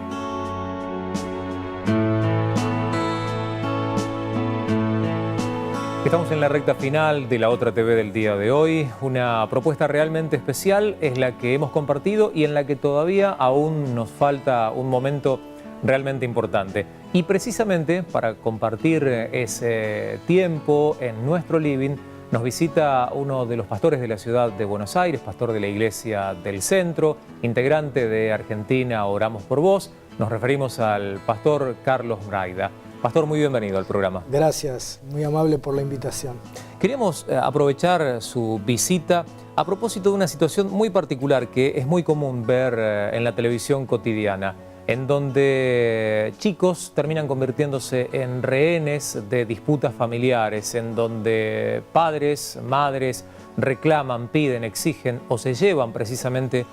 Estamos en la recta final de La Otra TV del día de hoy. Una propuesta realmente especial es la que hemos compartido y en la que todavía aún nos falta un momento realmente importante. Y precisamente para compartir ese tiempo en nuestro living, nos visita uno de los pastores de la ciudad de Buenos Aires, pastor de la Iglesia del Centro, integrante de Argentina Oramos por Vos. Nos referimos al pastor Carlos Braida. Pastor, muy bienvenido al programa. Gracias, muy amable por la invitación. Queremos aprovechar su visita a propósito de una situación muy particular que es muy común ver en la televisión cotidiana, en donde chicos terminan convirtiéndose en rehenes de disputas familiares, en donde padres, madres reclaman, piden, exigen o se llevan precisamente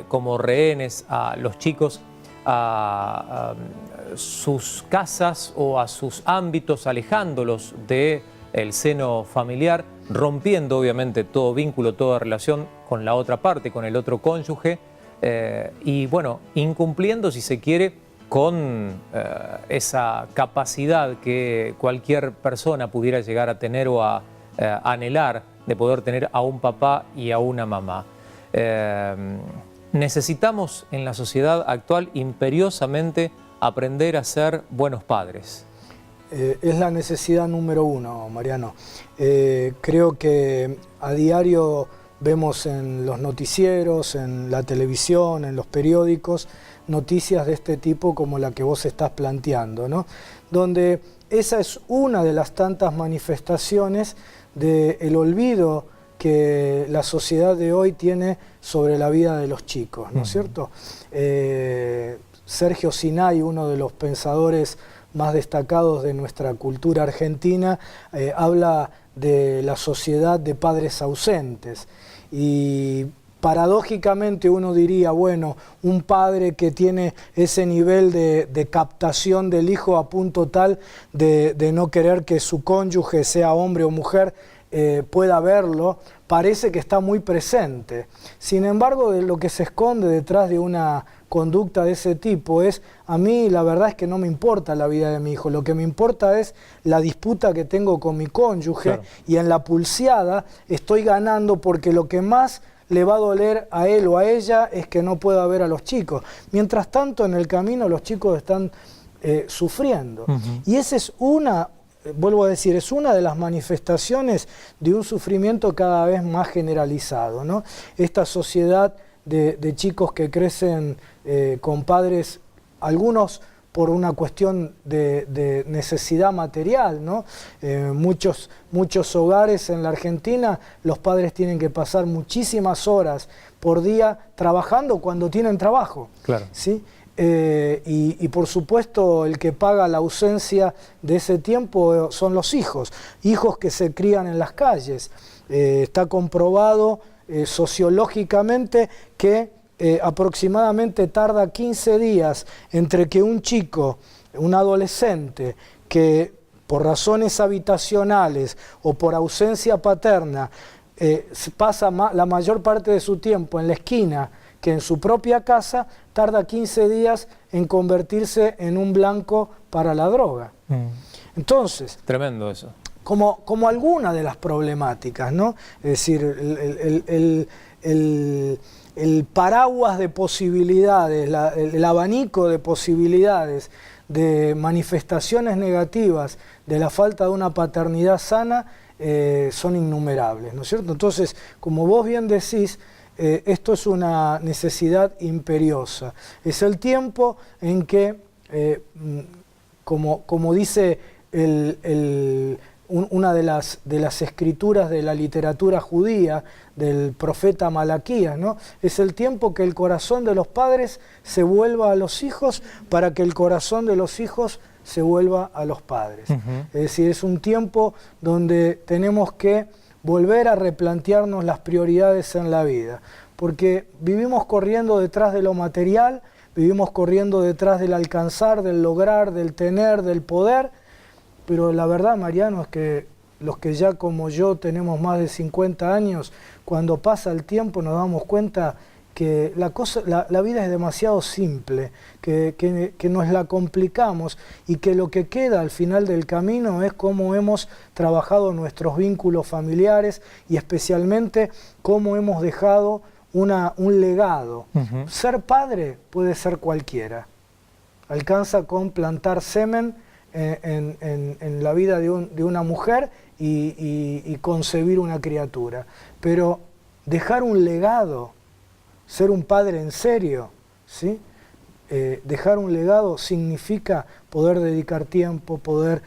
como rehenes a los chicos a sus casas o a sus ámbitos, alejándolos del seno familiar, rompiendo obviamente todo vínculo, toda relación con la otra parte, con el otro cónyuge, y bueno, incumpliendo, si se quiere, con esa capacidad que cualquier persona pudiera llegar a tener o a anhelar de poder tener a un papá y a una mamá. Necesitamos en la sociedad actual imperiosamente aprender a ser buenos padres. Es la necesidad número uno, Mariano. Creo que a diario vemos en los noticieros, en la televisión, en los periódicos, noticias de este tipo como la que vos estás planteando, ¿no? Donde esa es una de las tantas manifestaciones del olvido que la sociedad de hoy tiene sobre la vida de los chicos, ¿no es cierto? Sergio Sinay, uno de los pensadores más destacados de nuestra cultura argentina, habla de la sociedad de padres ausentes. Y paradójicamente uno diría, bueno, un padre que tiene ese nivel de captación del hijo a punto tal de no querer que su cónyuge, sea hombre o mujer, pueda verlo, parece que está muy presente. Sin embargo, de lo que se esconde detrás de una conducta de ese tipo es, a mí la verdad es que no me importa la vida de mi hijo, lo que me importa es la disputa que tengo con mi cónyuge, claro, y en la pulseada estoy ganando porque lo que más le va a doler a él o a ella es que no pueda ver a los chicos. Mientras tanto, en el camino los chicos están sufriendo. Y esa es vuelvo a decir, es una de las manifestaciones de un sufrimiento cada vez más generalizado, ¿no? Esta sociedad de chicos que crecen con padres, algunos por una cuestión de necesidad material, ¿no? Muchos hogares en la Argentina, los padres tienen que pasar muchísimas horas por día trabajando cuando tienen trabajo. Claro. ¿Sí? Y por supuesto el que paga la ausencia de ese tiempo son los hijos que se crían en las calles. Está comprobado sociológicamente que aproximadamente tarda 15 días entre que un chico, un adolescente, que por razones habitacionales o por ausencia paterna pasa la mayor parte de su tiempo en la esquina que en su propia casa, tarda 15 días en convertirse en un blanco para la droga. Entonces, tremendo eso. Como alguna de las problemáticas, ¿no? Es decir, el paraguas de posibilidades, el abanico de posibilidades de manifestaciones negativas de la falta de una paternidad sana son innumerables, ¿no es cierto? Entonces, como vos bien decís, esto es una necesidad imperiosa. Es el tiempo en que, como dice una de las escrituras de la literatura judía, del profeta Malaquías, ¿no? Es el tiempo que el corazón de los padres se vuelva a los hijos para que el corazón de los hijos se vuelva a los padres. Es decir, es un tiempo donde tenemos que volver a replantearnos las prioridades en la vida, porque vivimos corriendo detrás de lo material, vivimos corriendo detrás del alcanzar, del lograr, del tener, del poder, pero la verdad, Mariano, es que los que ya como yo tenemos más de 50 años, cuando pasa el tiempo nos damos cuenta que la vida es demasiado simple, que nos la complicamos y que lo que queda al final del camino es cómo hemos trabajado nuestros vínculos familiares y especialmente cómo hemos dejado un legado. Ser padre puede ser cualquiera. Alcanza con plantar semen en la vida de una mujer y concebir una criatura. Pero dejar un legado, ser un padre en serio, ¿sí? Dejar un legado significa poder dedicar tiempo, poder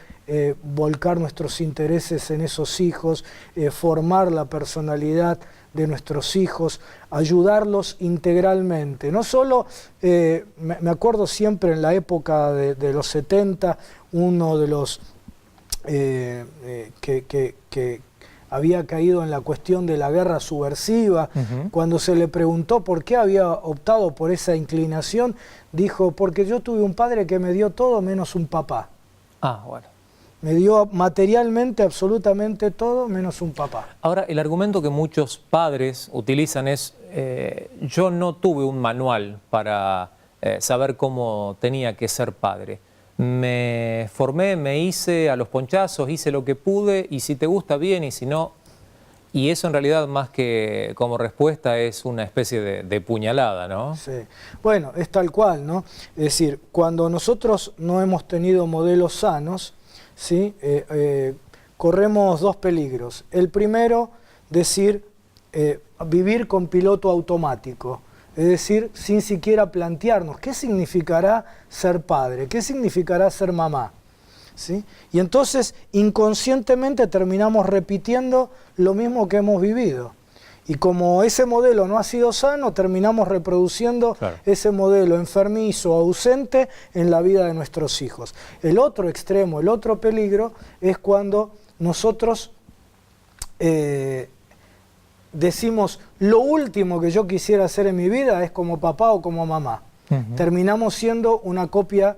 volcar nuestros intereses en esos hijos, formar la personalidad de nuestros hijos, ayudarlos integralmente. No solo, me acuerdo siempre en la época de los 70, uno de los que había caído en la cuestión de la guerra subversiva, cuando se le preguntó por qué había optado por esa inclinación, dijo, porque yo tuve un padre que me dio todo menos un papá. Ah, bueno. Me dio materialmente absolutamente todo menos un papá. Ahora, el argumento que muchos padres utilizan es, yo no tuve un manual para saber cómo tenía que ser padre. Me formé, me hice a los ponchazos, hice lo que pude y si te gusta bien y si no... Y eso en realidad más que como respuesta es una especie de puñalada, ¿no? Sí. Bueno, es tal cual, ¿no? Es decir, cuando nosotros no hemos tenido modelos sanos, ¿sí? Corremos dos peligros. El primero, vivir con piloto automático. Es decir, sin siquiera plantearnos qué significará ser padre, qué significará ser mamá. ¿Sí? Y entonces inconscientemente terminamos repitiendo lo mismo que hemos vivido. Y como ese modelo no ha sido sano, terminamos reproduciendo ese modelo enfermizo, ausente en la vida de nuestros hijos. El otro extremo, el otro peligro, es cuando nosotros decimos, lo último que yo quisiera hacer en mi vida es como papá o como mamá. Terminamos siendo una copia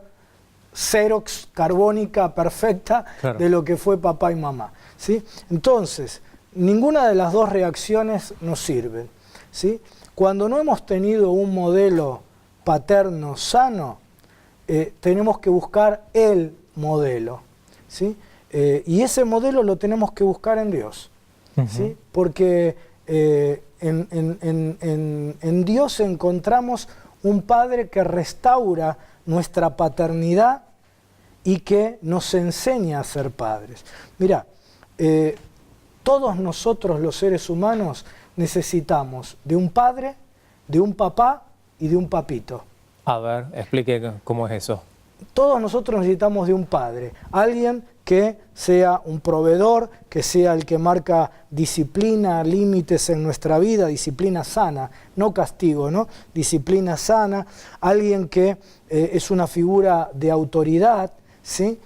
xerox, carbónica, perfecta de lo que fue papá y mamá. ¿Sí? Entonces, ninguna de las dos reacciones nos sirven, ¿sí? Cuando no hemos tenido un modelo paterno sano, tenemos que buscar el modelo, ¿sí? Y ese modelo lo tenemos que buscar en Dios, ¿sí? Porque en Dios encontramos un Padre que restaura nuestra paternidad y que nos enseña a ser padres. Mirá, todos nosotros los seres humanos necesitamos de un padre, de un papá y de un papito. A ver, explique cómo es eso. Todos nosotros necesitamos de un padre, alguien que sea un proveedor, que sea el que marca disciplina, límites en nuestra vida, disciplina sana, no castigo, ¿no? Disciplina sana, alguien que es una figura de autoridad, ¿sí?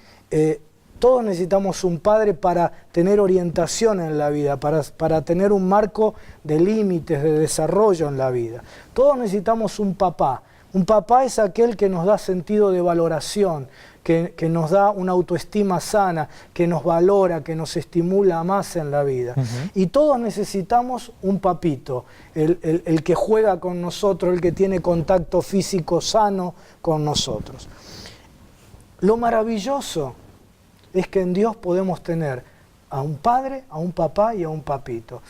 Todos necesitamos un padre para tener orientación en la vida, para tener un marco de límites, de desarrollo en la vida. Todos necesitamos un papá. Un papá es aquel que nos da sentido de valoración, que nos da una autoestima sana, que nos valora, que nos estimula más en la vida. Y todos necesitamos un papito, el que juega con nosotros, el que tiene contacto físico sano con nosotros. Lo maravilloso es que en Dios podemos tener a un padre, a un papá y a un papito.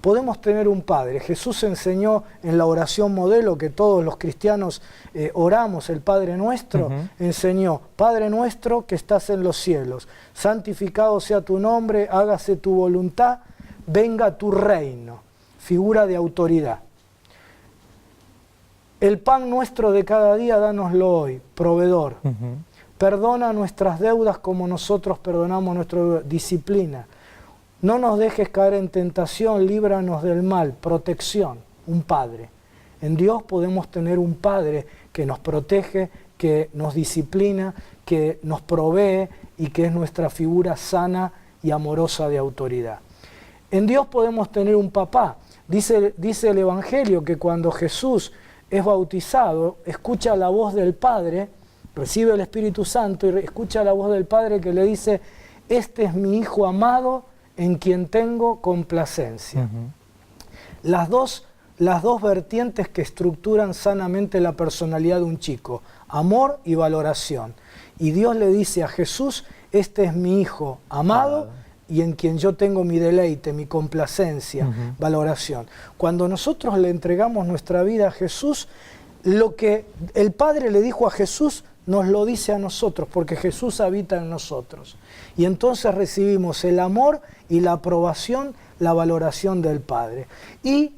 Podemos tener un padre. Jesús enseñó en la oración modelo que todos los cristianos oramos, el Padre Nuestro, enseñó: Padre nuestro que estás en los cielos, santificado sea tu nombre, hágase tu voluntad, venga tu reino. Figura de autoridad. El pan nuestro de cada día, dánoslo hoy, proveedor. Perdona nuestras deudas como nosotros perdonamos nuestra disciplina. No nos dejes caer en tentación, líbranos del mal, protección, un padre. En Dios podemos tener un padre que nos protege, que nos disciplina, que nos provee y que es nuestra figura sana y amorosa de autoridad. En Dios podemos tener un papá. Dice el Evangelio que cuando Jesús es bautizado, escucha la voz del Padre, recibe el Espíritu Santo y escucha la voz del Padre que le dice: este es mi Hijo amado, en quien tengo complacencia. Las dos vertientes que estructuran sanamente la personalidad de un chico: amor y valoración. Y Dios le dice a Jesús: este es mi Hijo amado y en quien yo tengo mi deleite, mi complacencia, valoración. Cuando nosotros le entregamos nuestra vida a Jesús, lo que el Padre le dijo a Jesús nos lo dice a nosotros, porque Jesús habita en nosotros. Y entonces recibimos el amor y la aprobación, la valoración del Padre. Y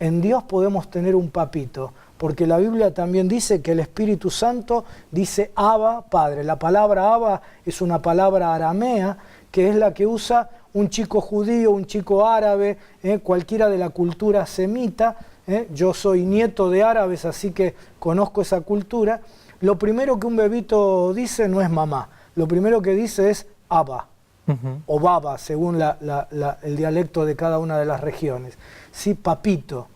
en Dios podemos tener un papito, porque la Biblia también dice que el Espíritu Santo dice Abba, Padre. La palabra Abba es una palabra aramea, que es la que usa un chico judío, un chico árabe, cualquiera de la cultura semita. Yo soy nieto de árabes, así que conozco esa cultura. Lo primero que un bebito dice no es mamá, lo primero que dice es Abba, o Baba, según el dialecto de cada una de las regiones. Sí, papito,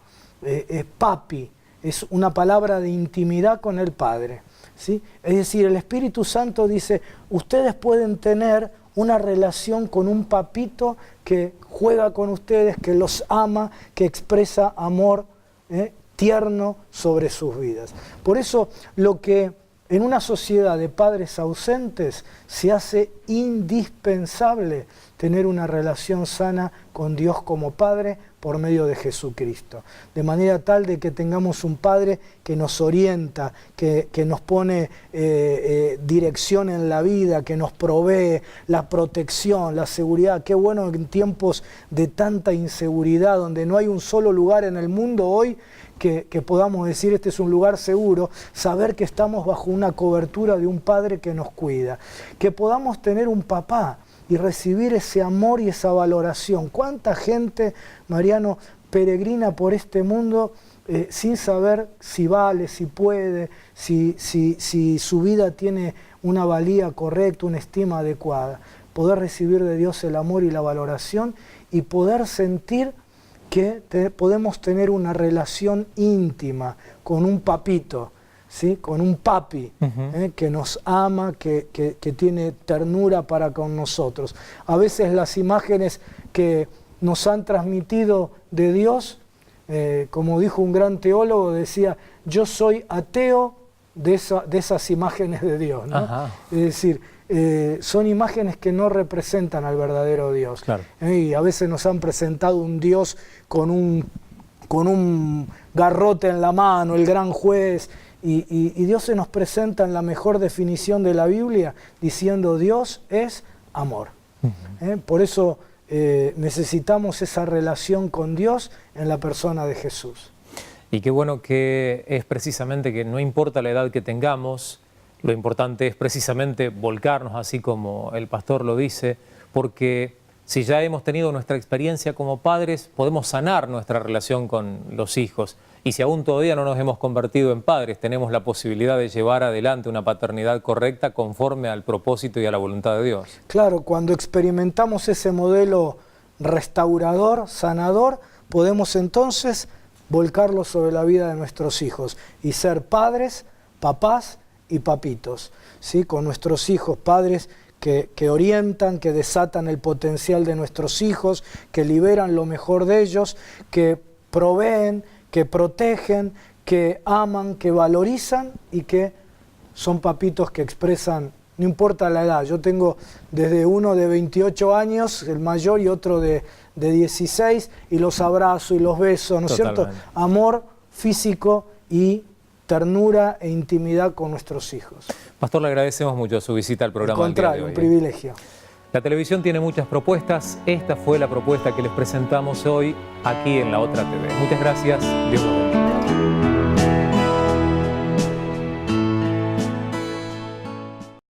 papi, es una palabra de intimidad con el Padre. ¿Sí? Es decir, el Espíritu Santo dice: ustedes pueden tener una relación con un papito que juega con ustedes, que los ama, que expresa amor tierno sobre sus vidas. Por eso, lo que en una sociedad de padres ausentes se hace indispensable tener una relación sana con Dios como Padre por medio de Jesucristo. De manera tal de que tengamos un Padre que nos orienta, que nos pone dirección en la vida, que nos provee la protección, la seguridad. Qué bueno en tiempos de tanta inseguridad, donde no hay un solo lugar en el mundo hoy que podamos decir este es un lugar seguro, saber que estamos bajo una cobertura de un Padre que nos cuida. Que podamos tener un papá y recibir ese amor y esa valoración. ¿Cuánta gente, Mariano, peregrina por este mundo sin saber si vale, si puede, si su vida tiene una valía correcta, una estima adecuada? Poder recibir de Dios el amor y la valoración y poder sentir que podemos tener una relación íntima con un papito, ¿sí? Con un papi que nos ama, que tiene ternura para con nosotros. A veces las imágenes que nos han transmitido de Dios. Como dijo un gran teólogo, decía, yo soy ateo de esas imágenes de Dios, ¿no? Es decir, son imágenes que no representan al verdadero Dios. Claro. Y a veces nos han presentado un Dios con un garrote en la mano, el gran juez, y Dios se nos presenta en la mejor definición de la Biblia, diciendo Dios es amor. Por eso necesitamos esa relación con Dios en la persona de Jesús. Y qué bueno que es precisamente que no importa la edad que tengamos, lo importante es precisamente volcarnos, así como el pastor lo dice, porque si ya hemos tenido nuestra experiencia como padres, podemos sanar nuestra relación con los hijos. Y si aún todavía no nos hemos convertido en padres, tenemos la posibilidad de llevar adelante una paternidad correcta conforme al propósito y a la voluntad de Dios. Claro, cuando experimentamos ese modelo restaurador, sanador, podemos entonces volcarlo sobre la vida de nuestros hijos y ser padres, papás y papitos, ¿sí? Con nuestros hijos, padres que orientan, que desatan el potencial de nuestros hijos, que liberan lo mejor de ellos, que proveen, que protegen, que aman, que valorizan y que son papitos que expresan, no importa la edad. Yo tengo desde uno de 28 años, el mayor, y otro de 16, y los abrazo y los beso, ¿no es cierto? Amor físico y ternura e intimidad con nuestros hijos. Pastor, le agradecemos mucho su visita al programa. Al contrario, un privilegio. La televisión tiene muchas propuestas. Esta fue la propuesta que les presentamos hoy aquí en La Otra TV. Muchas gracias. Dios los bendiga.